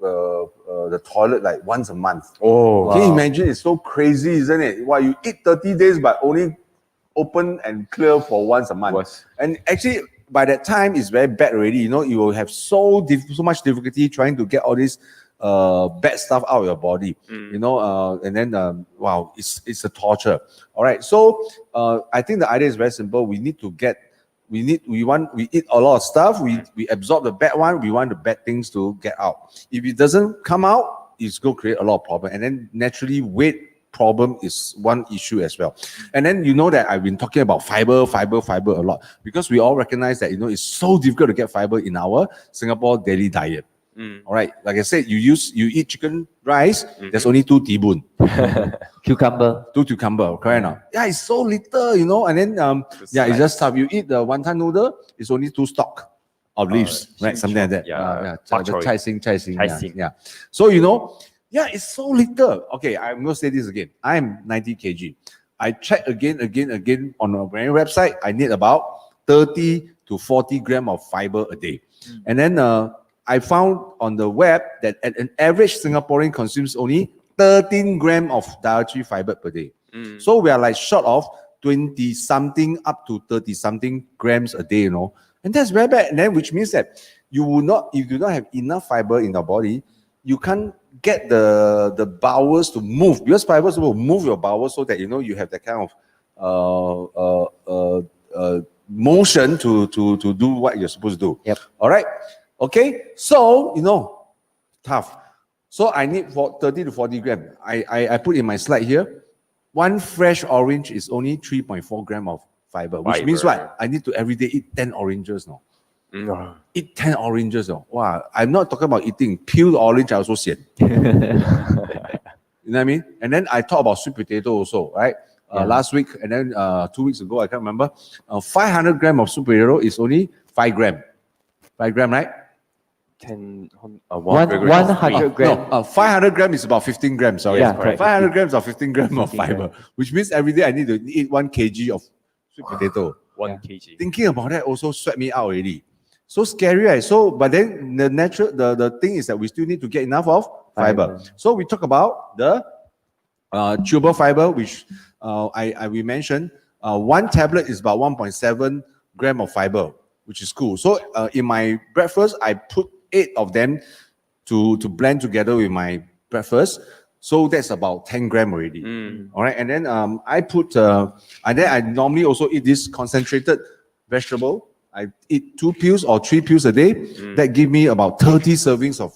the toilet like once a month. Oh, can you imagine? It's so crazy, isn't it? Why you eat 30 days but only open and clear for once a month? And actually, by that time it's very bad already. You know, you will have so much difficulty trying to get all this bad stuff out of your body. You know, and then wow, it's a torture. All right, so I think the idea is very simple. We need to get. We eat a lot of stuff. We absorb the bad one. We want the bad things to get out. If it doesn't come out, it's going to create a lot of problem. And then naturally, weight problem is one issue as well. And then you know that I've been talking about fiber a lot because we all recognize that, you know, it's so difficult to get fiber in our Singapore daily diet. All right, like I said, you eat chicken rice. There's only 2 tibun, Cucumber. 2 cucumber, correct now? Yeah, it's so little, you know. And then yeah, it's just tough. You eat the wonton noodle, it's only 2 stalk of leaves, right? Something like that. Yeah, the chai sing. Yeah. So you know, yeah, it's so little. Okay, I'm gonna say this again. I'm 90 kg. I check again on our very website. I need about 30 to 40 gram of fiber a day, and then I found on the web that an average Singaporean consumes only 13 grams of dietary fiber per day. So we are like short of 20 something up to 30 something grams a day, you know. And that's very bad. And then which means that if you do not have enough fiber in your body, you can't get the bowels to move, because fibers will move your bowels so that, you know, you have that kind of motion to do what you're supposed to do. Yep. All right. Okay, so, you know, tough. So I need 30 to 40 grams. I put in my slide here, 1 fresh orange is only 3.4 grams of fiber, which means what? I need to every day eat 10 oranges now. Eat 10 oranges now. Wow, I'm not talking about eating peeled orange, I also sian. You know what I mean? And then I talk about sweet potato also, right? Last week, and then 2 weeks ago, I can't remember. 500 grams of sweet potato is only 5 grams. 5 grams, right? 100 grams. No, 500 grams is about 15 grams. Sorry, Yeah, correct. 500 grams or 15 grams of 15 fiber, grams. which means every day I need to eat 1 kg of sweet potato. 1 kg. Thinking about that also sweat me out already. So scary, right? So, but then the thing is that we still need to get enough of fiber. So we talk about the chewable fiber, which we mentioned. 1 tablet is about 1.7 gram of fiber, which is cool. So in my breakfast, I put 8 of them to blend together with my breakfast. So that's about 10 grams already. All right, and then I put, and then I normally also eat this concentrated vegetable. I eat 2 peels or 3 peels a day. That give me about 30 servings of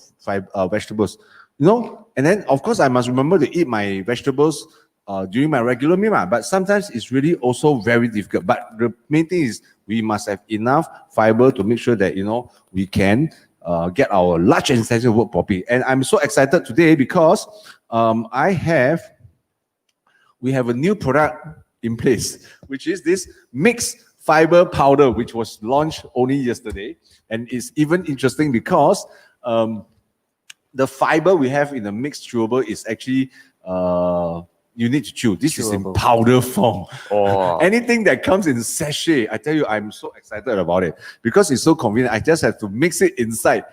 vegetables. You know, and then of course I must remember to eat my vegetables during my regular meal, but sometimes it's really also very difficult. But the main thing is we must have enough fiber to make sure that, you know, we can get our large intestine work properly. And I'm so excited today because we have a new product in place, which is this mixed fiber powder, which was launched only yesterday. And it's even interesting because the fiber we have in the mixed chewable is actually you need to chew. This is in powder form. Anything that comes in sachet, I tell you, I'm so excited about it because it's so convenient. I just have to mix it inside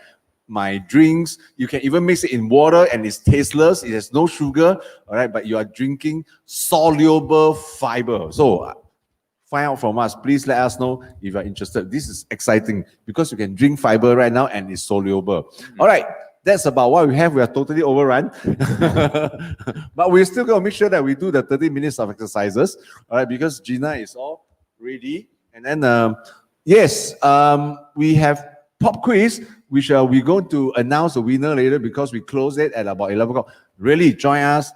my drinks. You can even mix it in water and it's tasteless. It has no sugar, all right? But you are drinking soluble fiber. So find out from us. Please let us know if you're interested. This is exciting because you can drink fiber right now and it's soluble. All right. That's about what we have. We are totally overrun. But we're still going to make sure that we do the 30 minutes of exercises. All right, because Gina is all ready. And then, yes, we have pop quiz, which we're going to announce the winner later because we close it at about 11 o'clock. Really join us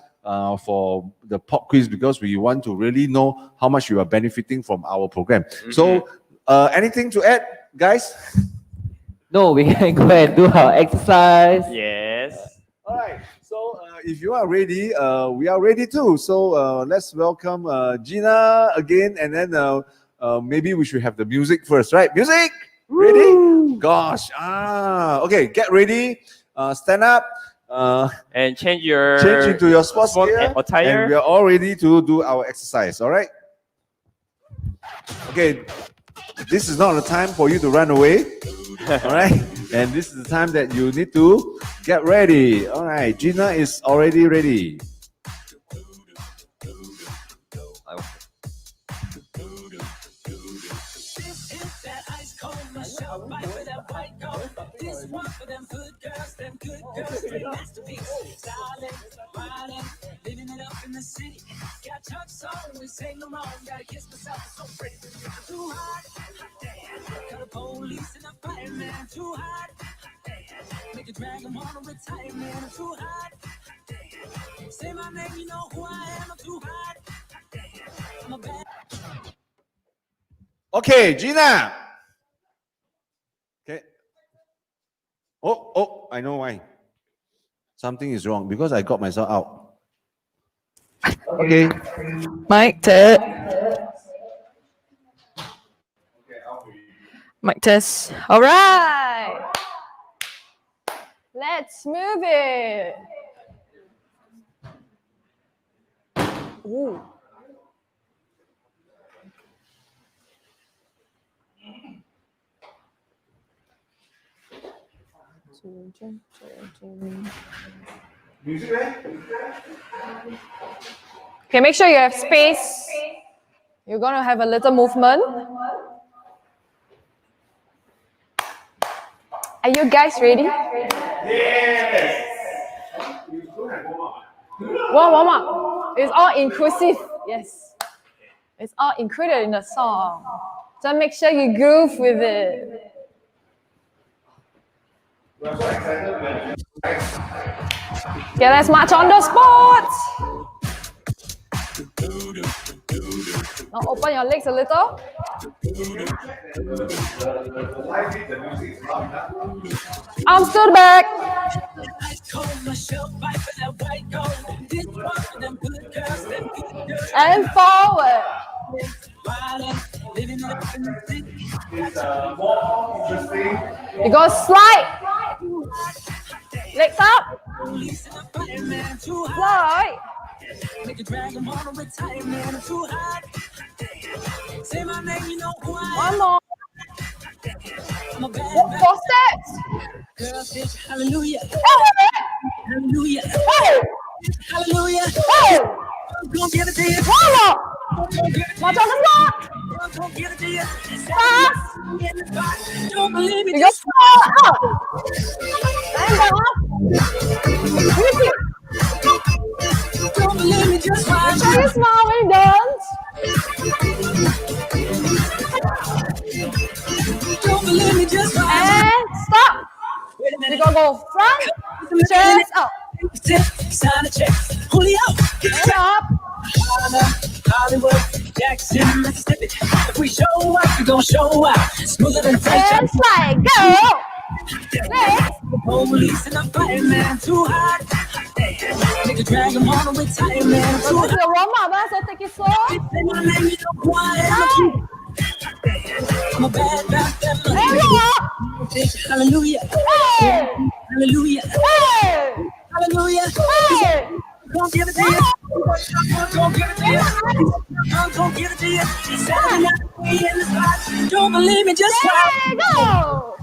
for the pop quiz because we want to really know how much you are benefiting from our program. So, anything to add, guys? No, we can go and do our exercise. Yes. All right. So if you are ready, we are ready too. So let's welcome Gina again, and then maybe we should have the music first, right? Music. Ready? Gosh. Okay. Get ready. Stand up. And change into your sports gear, attire. and we are all ready to do our exercise. All right. Okay. This is not the time for you to run away. All right, and this is the time that you need to get ready. All right, Gina is already ready. This is that ice cold Okay, Gina. Okay. Oh, I know why. Something is wrong because I got myself out. Okay. Mic test. Mic test. All right. Let's move it. Ooh. Okay, make sure you have space. You're going to have a little movement. Are you guys ready? Yes. Warm up. It's all inclusive. Yes. It's all included in the song. So make sure you groove with it. Okay, let's march on the spot. Now open your legs a little. Arms to the back. And forward. You go slide. Legs up. Slide. One more. 4 steps. Hallelujah. Hallelujah. Hallelujah. Gonna give it to you. One more. March on the spot. Gonna give it to you. Fast. Don't believe me. You go up. And up. Don't believe me. Just watch. Make sure you smile when you dance. Don't believe me. Just watch. And stop. You gotta go front, chest up. Sign a check. Julio. And up. Hollywood, Jackson, Mississippi. If we show up, we gon' show out. Smoother than French. And slide. Go. Next. The police and the fireman too hot. Nigga drag him on with time, man. So this is a warm up, so take it slow. Say my name, you know who I am. I'm a bad Hallelujah. Hey. Hallelujah. Hey. Hallelujah. Hey. Don't give it to you. Don't give it to you. Don't give it to you. Saturday night, we in the spot. Don't believe me, just try. There you go.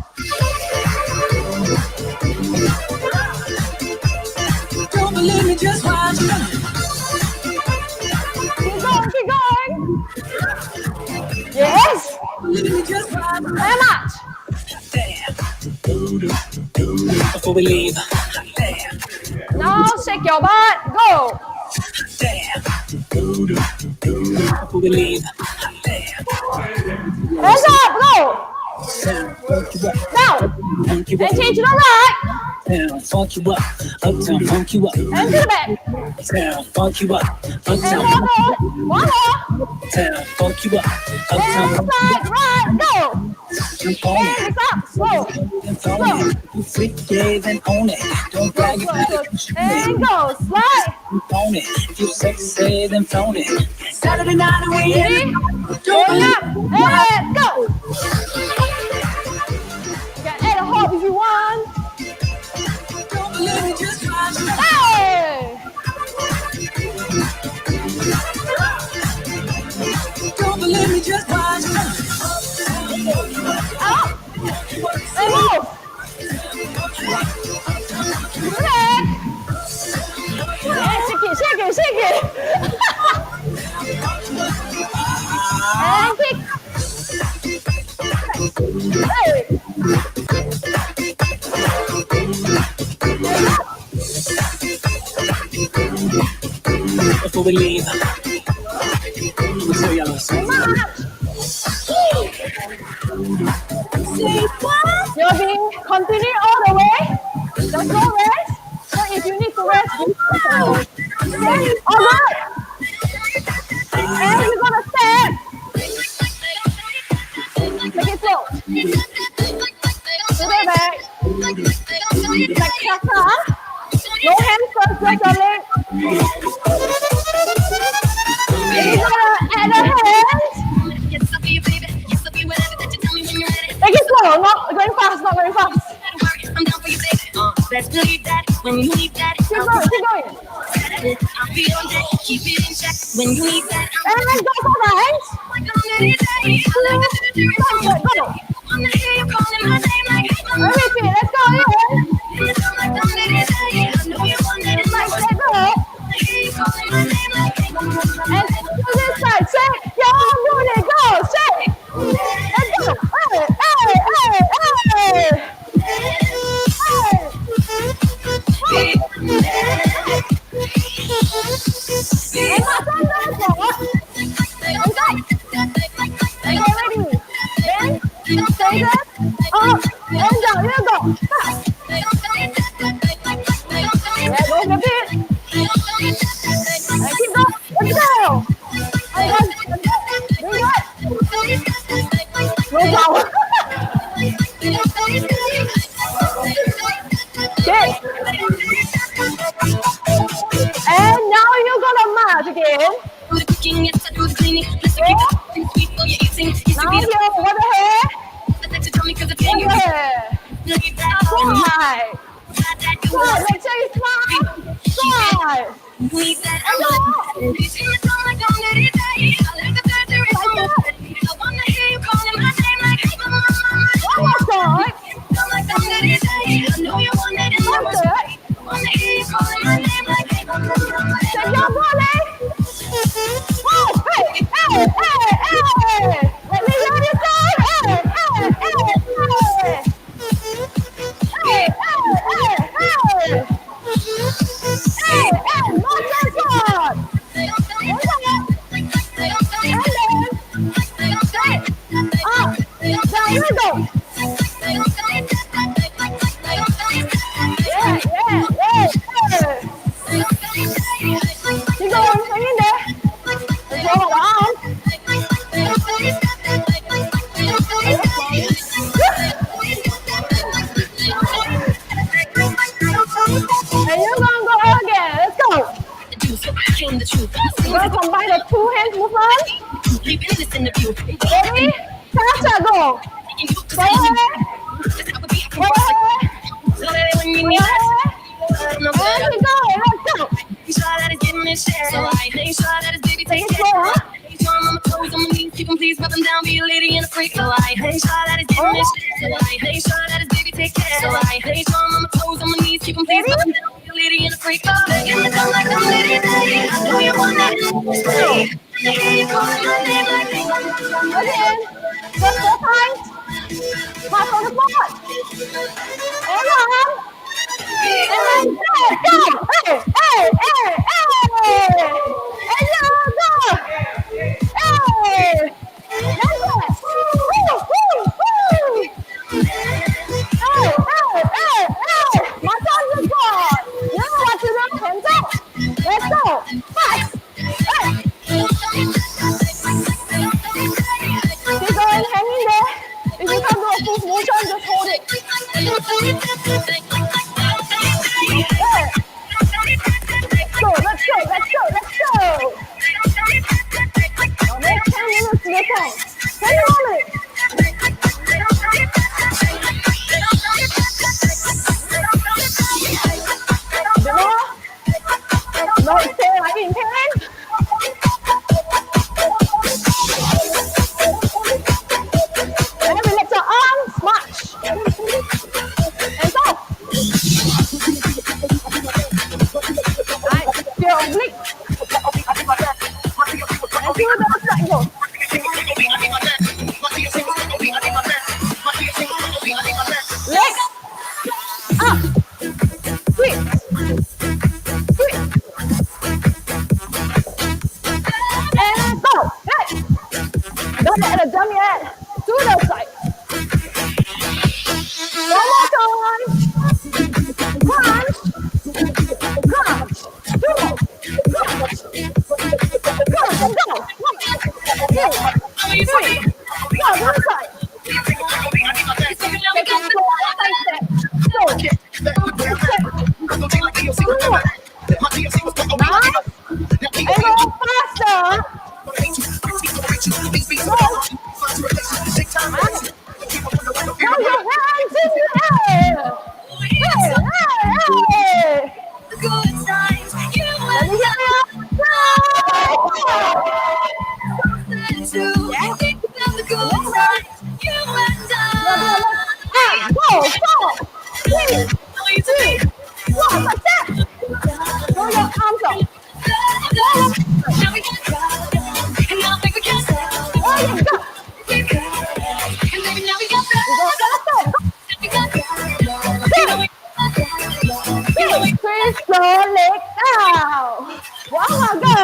Don't believe me, just watch. Keep going, keep going. Yes. Believe me, just watch. Very much. Before we leave. Now shake your butt. Go. Before we leave. Hands up. Go. Now. And change to the right. Down, funk you up, uptown, funk you up. And to the back. Down, funk you up, And uptown, one more. down, funk you up, And uptown. slide right. Go. Jump on And it, it's up. Slow. jump on it. You freak, yeah, then own it. Don't brag about it, shoot And it. go. Slide. Jump on it. If you sexy, then phone it. Saturday night, and we Ready? in. Don't Going believe up. And go. You can add a hop if you want. Don't believe me, just watch. Hey. Don't believe me, just watch. Up. And move. Back. And shake it, shake it, shake it. And kick. Hey. Before we leave, let me tell y'all a song. You're being continued all the way. There's no rest. So if you need to rest, do okay, all good. And you're gonna step. Take it slow. Put it back. Like kata. No hands first, just your leg. And you're gonna add a hand. Take it slow, not going fast, not very fast. Best believe that when you need that, Keep going, keep going. I'll be on deck, keep it in check. When you need that, And then go for the hands. Go. Repeat, let's go again. Like that, go. And to this side, say, y'all doing it, go, say. Let's go. Hey, hey, hey, hey. And my son does what? And go. And go ready. Then, stay there. Up, and down, here go. Stop. There goes the beat. And keep going. Let's go. And go. Bring it. No power. Okay. And now you're gonna march again. Okay. Now you're over the hair. Over the hair. Slide. Slide. Make sure you slide. Slide. And go. One more side. Take your body. Oh, hey, hey, hey, hey. Let me hear you go. Hey, hey, hey, hey. Hey, hey, hey, hey. Hey, hey, more forward. And then, up, down you go. Yeah. Keep going, hang in there. Let's roll the arm. And you're gonna go again. Let's go. You're gonna combine the two hands movement. Ready? Tasha, go. Go ahead. Go ahead. Go ahead. And keep going. Let's go. So I make sure that his baby takes care. On my toes, on my knees, keep him please, rub him down, be a lady and a freak. So I make sure that his baby takes care. So I make sure that his baby takes care. So I make sure on my toes, on my knees, keep him please, rub him down, be a lady and a freak. Get me down like I'm lady, daddy. I know you want that. Stay. I hear you calling my name like they want to. Again. Just 4 times. March on the spot. And on. And then go. Hey, hey, hey, hey. And now go. Hey. That's it. Woo, woo, woo. Hey, hey, hey, hey. March on the spot. You know what to do. Hands up. Let's go. Fast. Hey. Keep going, hang in there. If you can't do a full motion, just hold it. Hey. Let's go. Now make 10 minutes to the song. 10 more minutes. Below. No, stay like in pain. And relax your arms, march. And stop. Right, feel oblique. And do the side go. Legs up. Twist. Twist. done yet. To the side. One more time. Crunch. Crunch. Two more. Crunch. Crunch and go. 1, 2, 3. Go to the side. Take it slow. Side step. Go. Nice. And go faster. Go. Throw your hands in the air. Hey, hey, hey. Let me get it up. Go, go. 3, 2, 1. Like that. Throw your arms up. Oh, yeah, go. Twist your leg out. One more go.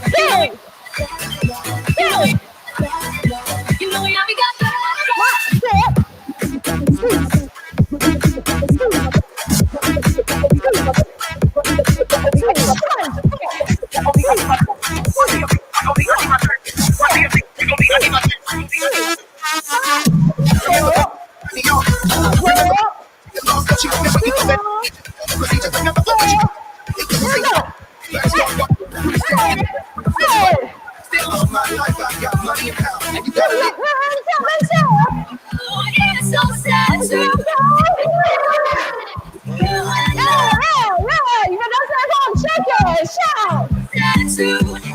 3, 2, 1. Step.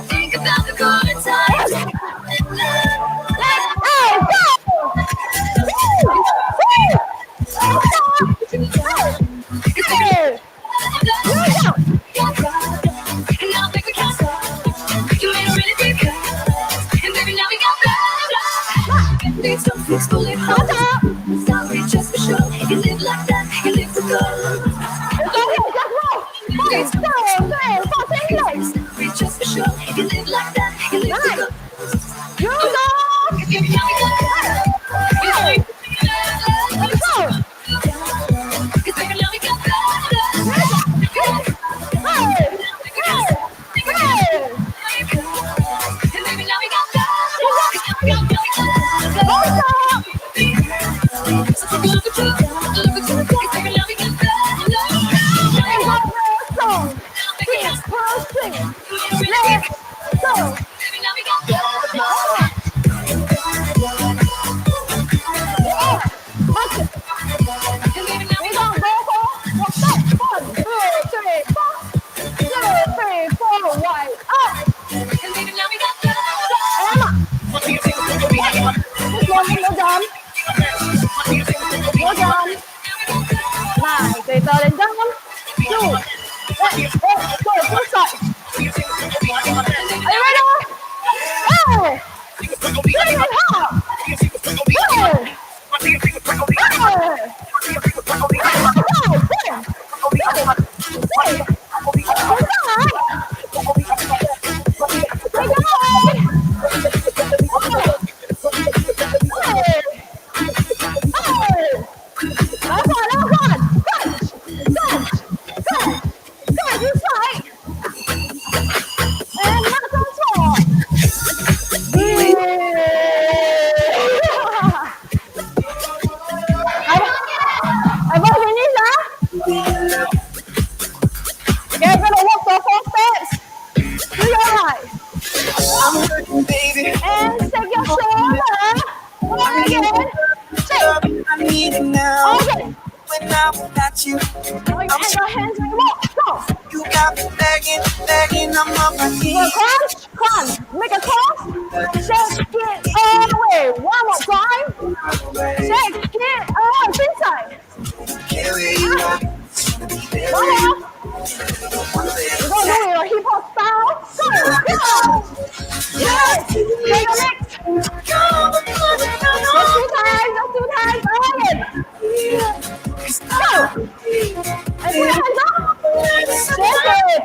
Think about the good times.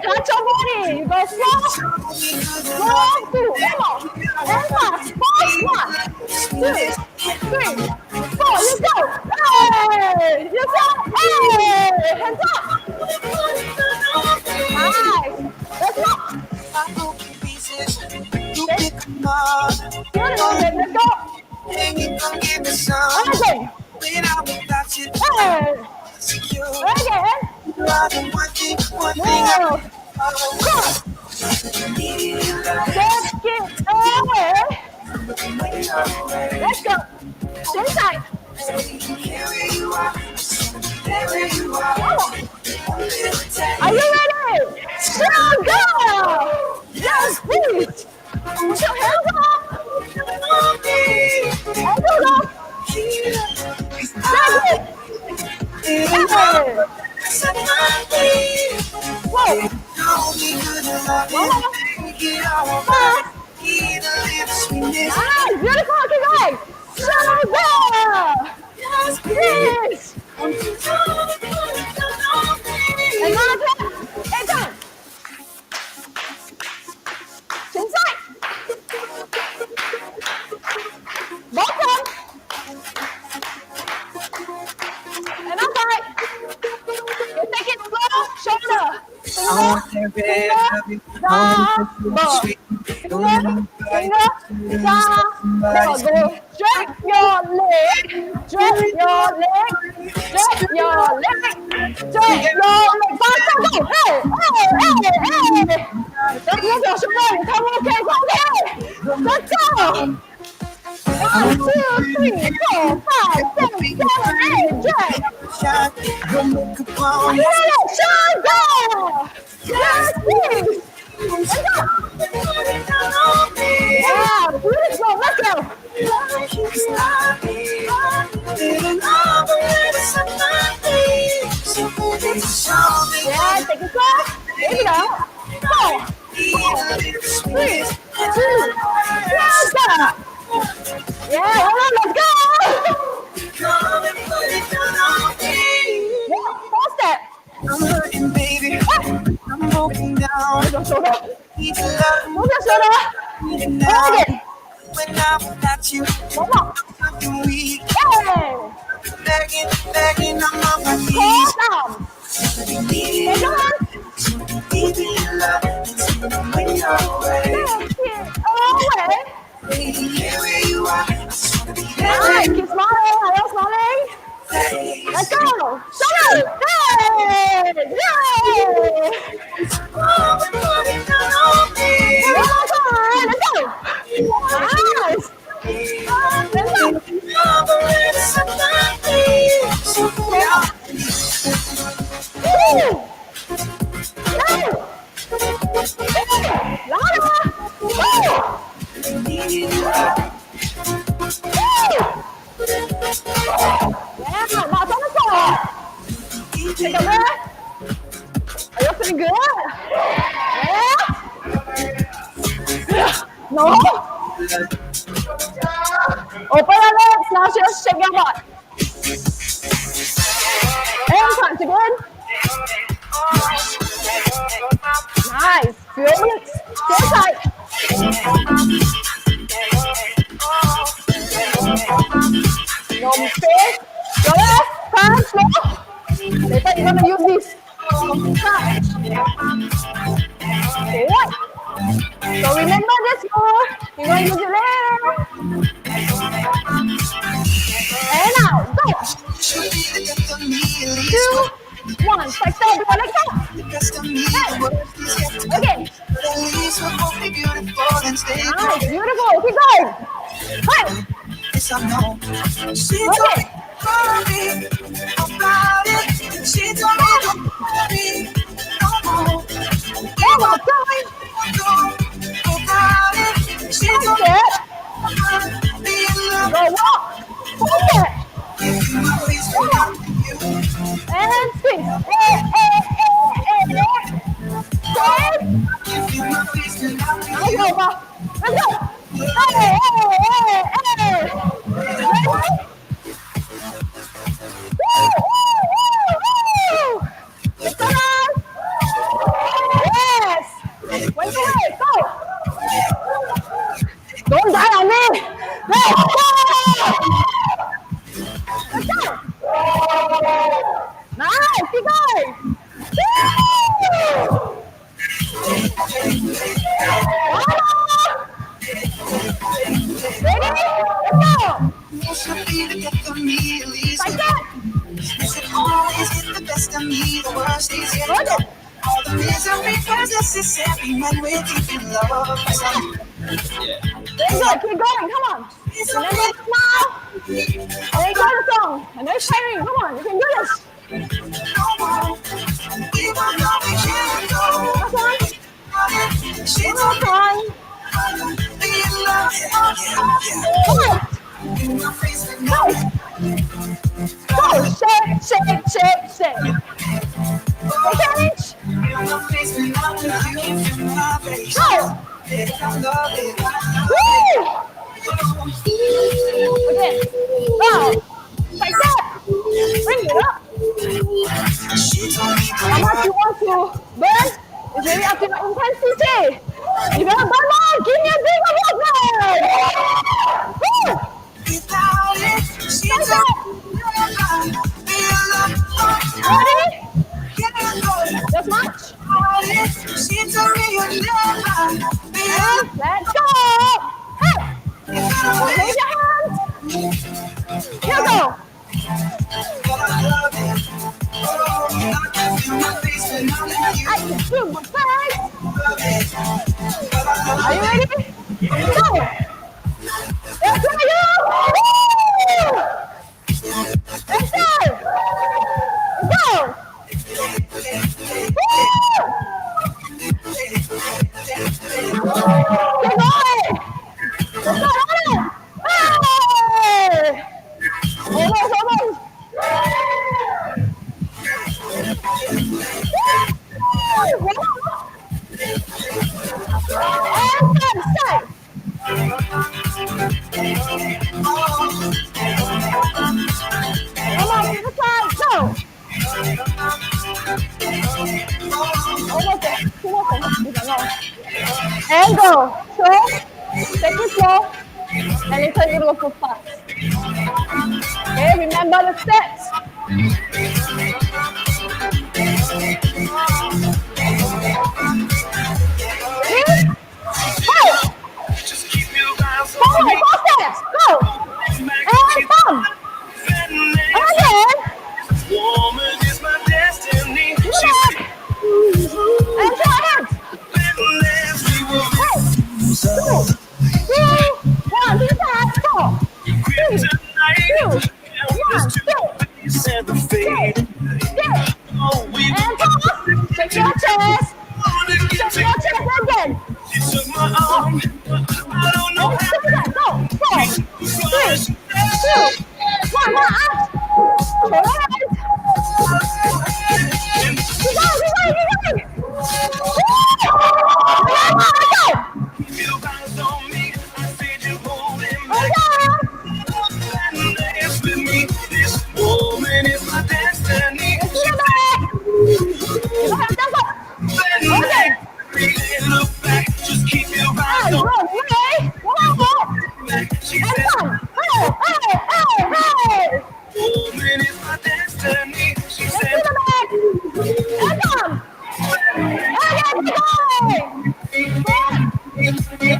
Touch your body. You go slow. 1, 2, come on. And fast. 5, 1. 3, 4. Let's go. Hey, let's go. Hey, hands up. Nice. Let's go. Beautiful. Let's go. Again. Hey. Again. Whoa. Take it away. Let's go. Inside. Are you ready? Strong go. Yes, please. Put your hands up. Hands up. That's it. Whoa. Nice, beautiful, keep going. Strong go. Yes. Another. Inside. Inside. Bottom. And outside. You take it slow. Shoulder. Stretch your leg. Stretch your leg. Stretch your leg. Stretch your leg. Faster, go. Hey, hey, hey, hey. Let's move your shoulder. Come okay, come okay. Let's go. 1, 2, 3, 4, 5, 6, 7, 8. Stretch. Shine, go. Yes, please. Let's go. Yeah, beautiful. Let's go. Yeah, take it slow. Here we go. 4, 3, 2, let's go. Yeah, hold on, let's go. Yeah, 4 step. I'm hurting, baby. I'm broken down. Move your shoulder. Need your love. Move your shoulder. Now, Again. when I'm without you, One more. I'm weak. Hey. Begging, I'm on my Hold knees. down. Take your hand. Need your love. When you're away, Take it away. baby, here where you are. Nice. Keep smiling. Are you smiling? Let's go. Shoulder. Hey. Yay. One more time. Let's go. Nice. Let's go. Woo. Louder. Woo. Yeah, that's on the floor. Take a breath. Are you feeling good? Yeah? No? Open your legs, now just shake your butt. And punch again. Nice. Few minutes. Stay tight. No mistake. Go left. Punch. Slow. Later you're gonna use this. Punch. Good. So remember this move. You're gonna use it later. And now, go. 2, 1. Side step. Let's go. Hey. Again. Nice. Beautiful. Keep going. Hey. Yes, I know. She told Okay. me about it. She told me don't worry no more. One more time. About it. She One told me step. be in love. Go walk. One step. Please forget you. And swing. Hey, hey, hey, hey, hey. Stay. Give you my peace and love you. Let's go, Bob. Let's go. Hey, hey, hey, hey. Ready? Woo, woo, woo, woo. Let's go, guys. Yes. Wait for it. Go. Don't die on me. Go. It's a because necessary when we're deep in love. Very good, keep going, come on. Remember to smile. And then go the song. And then sharing, come on, you can do this. Last one. One more time. Come on. Go. Go, shake, shake, shake, shake. Encourage. Go. Woo! Again. Wow. Like that. Bring it up. How much you want to burn? It's really up to your intensity. You gotta burn more. Give me a drink of water. Woo! Like that. Ready? Just much. And let's go. Hey. Raise your hands. Here go. I can feel my face. Are you ready? Go. Let's go. Woo! Let's go. Go. Woo! Keep going. Let's go. Hey! Almost, almost. And side. Come on, to the side, go. Almost there. Two more seconds. And go. So, take it slow. And later you will go fast. Okay, remember the steps. Ready? Go. Forward, 4 steps. Go. And thumb. And again. Back. And turn hands. Hey. 2, 1, to the side. Go. 3, 2, 1, go. Shake. And pause. Shake your chest. Shake your chest again. And shake that. Go. 4, 3, 2, 1. More up. Turn around. Keep going, keep going,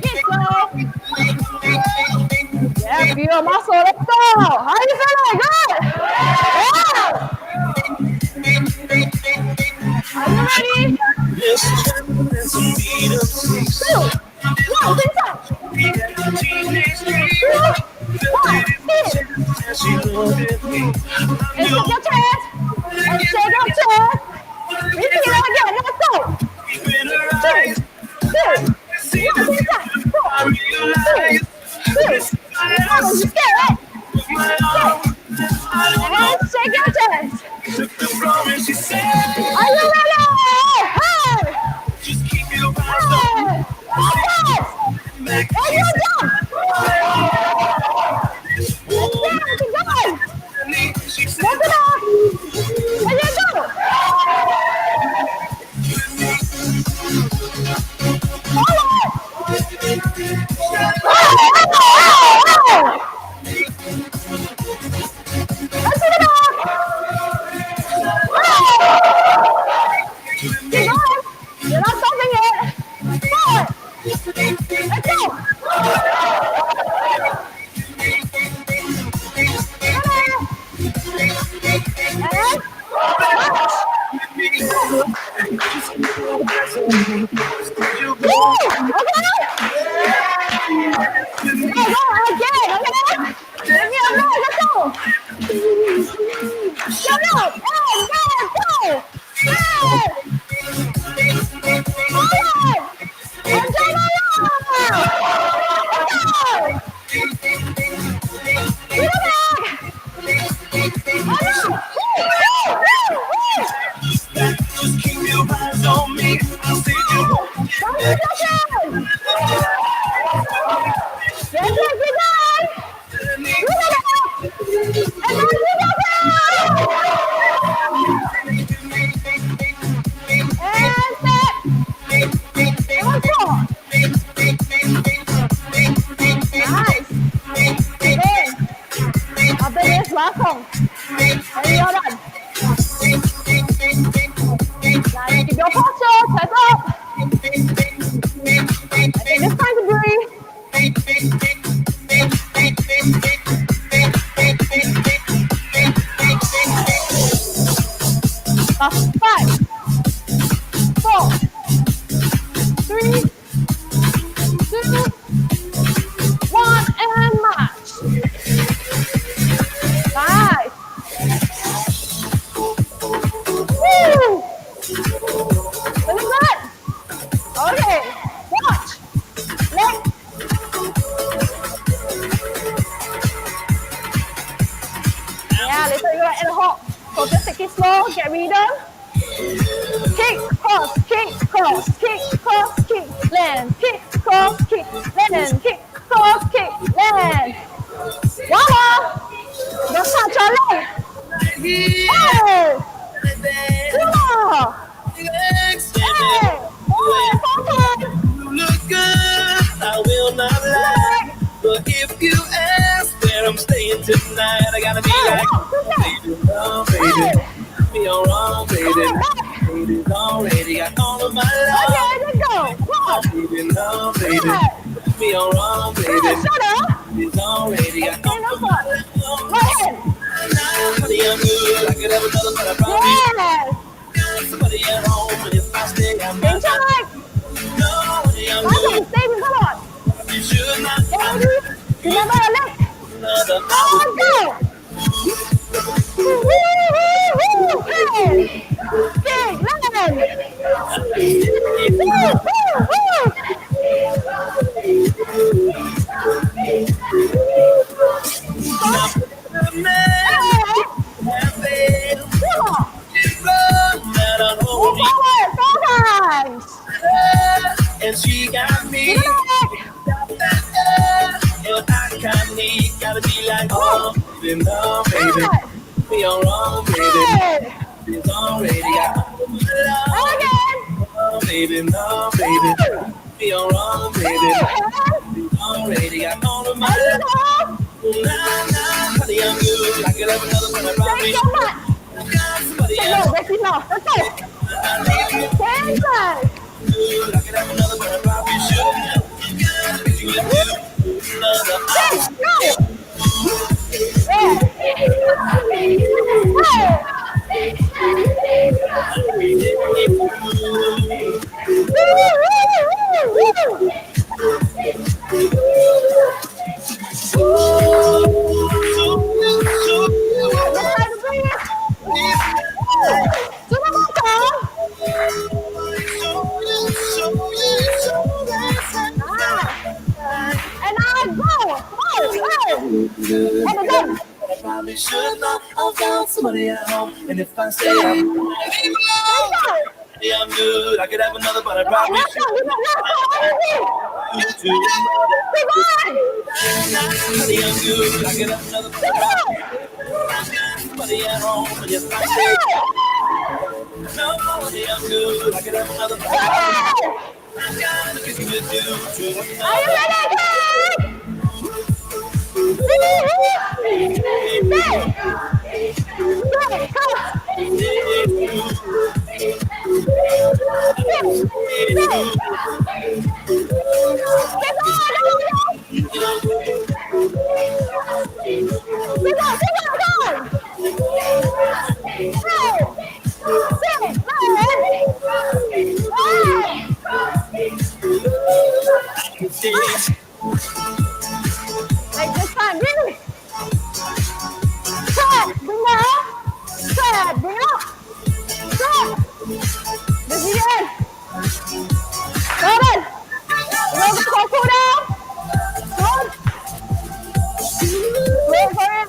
keep going. Yeah, feel your muscle. Let's go. How you feeling? Good. Yeah. Are you ready? 2, 1, sit up. 2, 1, sit. And shake your chest. And shake your chest. Repeat it again. Let's go. 3, 2, 1, sit up. 4, 3, 2, 1, sit. And shake your chest. Are you ready? Hey! Hey! Yes! And you jump! Let's keep going! Lift it up! And you go! Forward! Let's get it up! Keep going! You're not stopping it! Forward! Let's go! And Just keep your eyes on me. I'll see you. Last song. And you're done. Now keep your posture, chest up. I think it's time to breathe. Last 5, 4, 3, 2, 1, and march. Nice. Woo! Looking good. Okay. Watch. Leg. Yeah, later you're gonna end a hop. So just take it slow, get rhythm. Kick, cross, kick, cross, kick, cross, kick, land, kick, cross, kick, land, kick, cross, kick, land. One more. Just touch your leg. Hey! 2 more. Hey! 4 times. You look good, I will not lie. But if you ask where I'm staying tonight, I gotta be like, baby, be wrong, baby. Baby's already got all of my love. Okay, let's go. Baby, no, baby. Be wrong, baby. Shut up. Baby's already got all of my love. Go ahead. Honey, I'm good. I could have another, but I promise. Yes. Got somebody at home, and if I stay, I'm not. Enjoy. No, honey, I'm Okay, good. stay with come on. You should not have Ready? Remember your leg. another. On, go. Woo, woo, woo. Hey. Big land. Woo, woo, woo. And she got me. And I kinda need, gotta be like, oh, baby, no, baby. Be wrong, baby. It's already got love. Oh, baby, no, baby. Be wrong, baby. It's already got all of my love. Nah, honey, I'm good. I could have another one, I promise. I got somebody else. I need you. Good. I could have another one, I probably should. Cause you would do another. I probably should not have found somebody at home. And if I stay, I'm good. I could have another, but I probably should. You too. Honey, I'm good. I could have another, but I probably should. Somebody at home. And if I stay, no, honey, I'm good. I could have another, but I gotta get you to. Are you ready? Like this time, really. Set, bring down. Set, bring up. Set. This is the end. Got it. We're going to cool down. Good. Wait for it.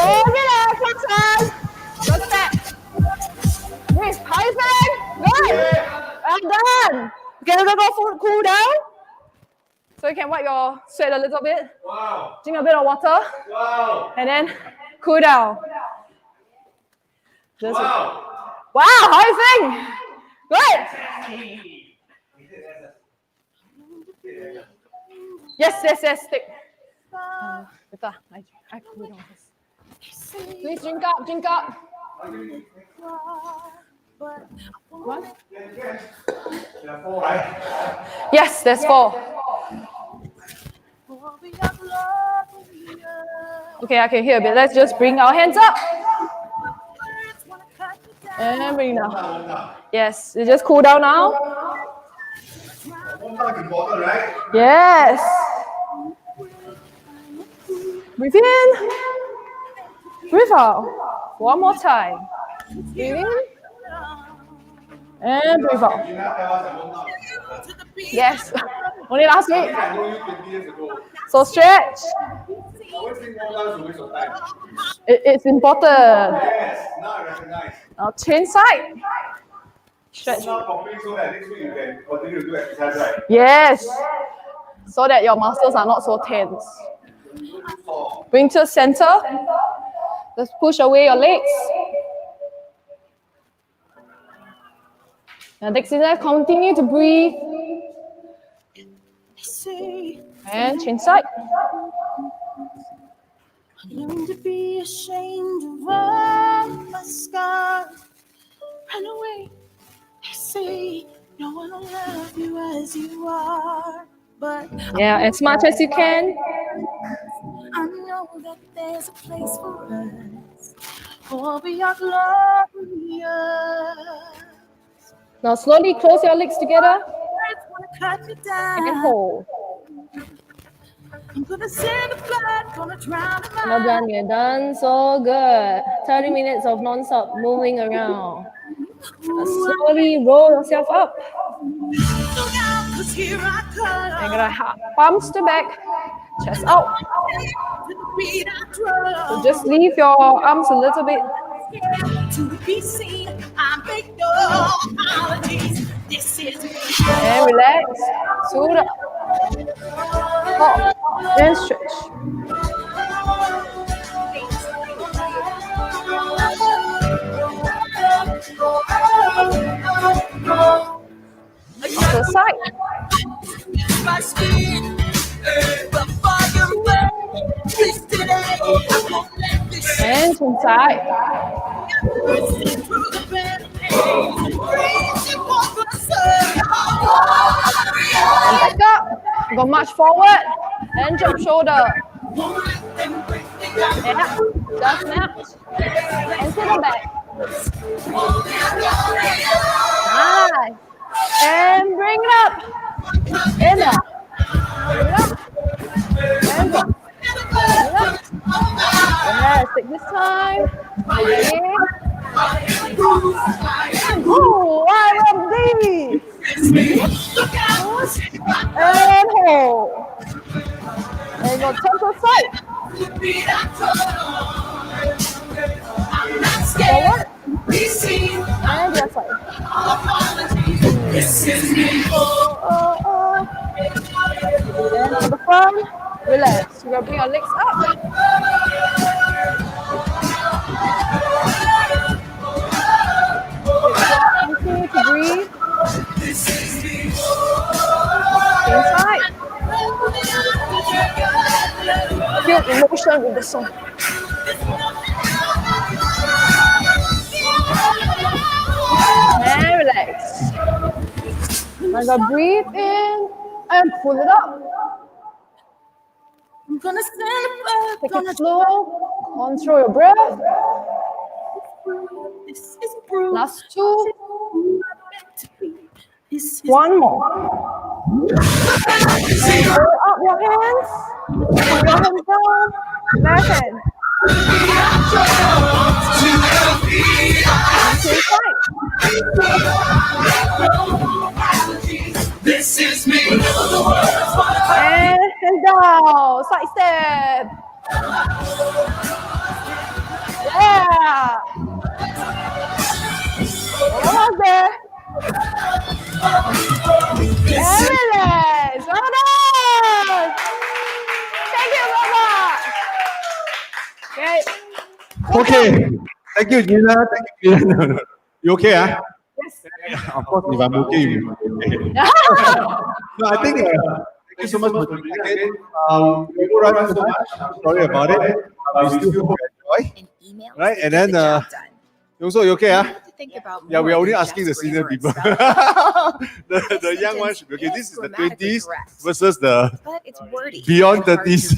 Oh, relax, one time. Good step. Breathe. How you feeling? Good. Well done. Okay, we're going to go cool down. So you can wipe your sweat a little bit. Wow. Drink a bit of water. Wow. And then cool down. Just Wow. wow, how you think? Good. Yes, stick. Betul, I cool down first. Please drink up. What? Yes, there's 4. Okay, I can hear a bit. Let's just bring our hands up. And bring it down. Yes, you just cool down now. Yes. Breathe in. Breathe out. One more time. Breathe in. And breathe out. Yes. Only last week. So stretch. It's important. Yes, now I recognize. Now change side. Stretch. Not complete so that next week you can continue to do exercise, right? Yes. So that your muscles are not so tense. Bring to the center. Just push away your legs. Now next exercise, continue to breathe. And change side. Learn to be ashamed of all my scars. Run away. They say no one will love you as you are. But Yeah, as much as you can. I know that there's a place for us. For we are glorious. Now slowly close your legs together Words wanna cut me down. and hold. I'm gonna send the blood, gonna drown in Well my done, you're done. So good. 30 minutes of non-stop moving around. Now slowly roll yourself up. Look out, 'cause here I come. And gonna palms to back, chest out. To the beat I drum. So just leave your arms a little bit. To be seen, I make no apologies. This is me. And relax. Suit up. Pop. And stretch. To the side. My skin, the fire burns. This today, I won't let this And to the side. shit through the bed. Reaching for the sun. And back up. Go march forward. And jump shoulder. And up. Just match. And to the back. Nice. And bring it up. And up. Bring it up. And up. Bring it up. Yes, take this time. Ready? Ooh, I love these. And hold. And go turn to the side. Forward. And the other side. And to the front. Relax. You're going to bring your legs up. Continue to breathe. Inside. Feel emotion with the song. And relax. Now go breathe in and pull it up. I'm gonna stand up, Take gonna it slow. Control your breath. Last two. One more. And hold up your hands. Put your hands down. Left hand. To the side. And hands down. Side step. Yeah. Almost there. And relax. Well done. Thank you, Mama. Okay. Okay. Thank you, Gina. Thank you, Gina. No, no. You okay, huh? Yes. Of course, if I'm okay, you will be okay. No, I think, thank you so much for doing it again. We will run so much. I'm sorry about it. We still hope you enjoy. Right, and then, also, you okay, huh? Yeah, we are only asking the senior people. the young ones should be okay. This is the 20s versus the beyond 30s.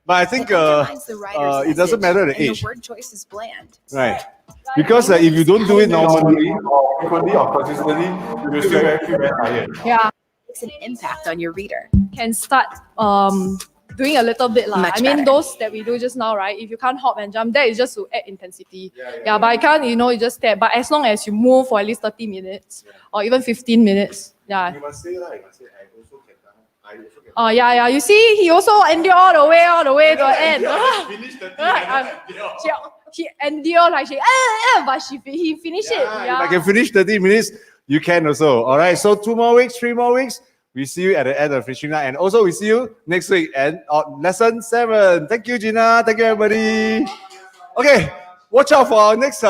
But I think it doesn't matter the age. Right. Because if you don't do it normally or frequently or consistently, you will still feel very tired. Yeah. Makes an impact on your reader. Can start doing a little bit lah. Much I mean, better. those that we do just now, right? If you can't hop and jump, that is just to add intensity. Yeah, but I can't, you just step. But as long as you move for at least 30 minutes or even 15 minutes, yeah. You must say, like, I also can. I also can. Oh yeah. You see, he also endure all the way to the end. Finish the She endure like but he finished it. If Yeah. I can finish 30 minutes, you can also. All right. So 2 more weeks, 3 more weeks. We see you at the end of finishing night. And also we see you next week and on lesson 7. Thank you, Gina. Thank you, everybody. Okay. Watch out for our next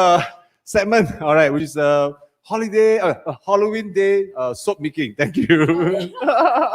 segment. All right. Which is holiday, Halloween day soap making. Thank you.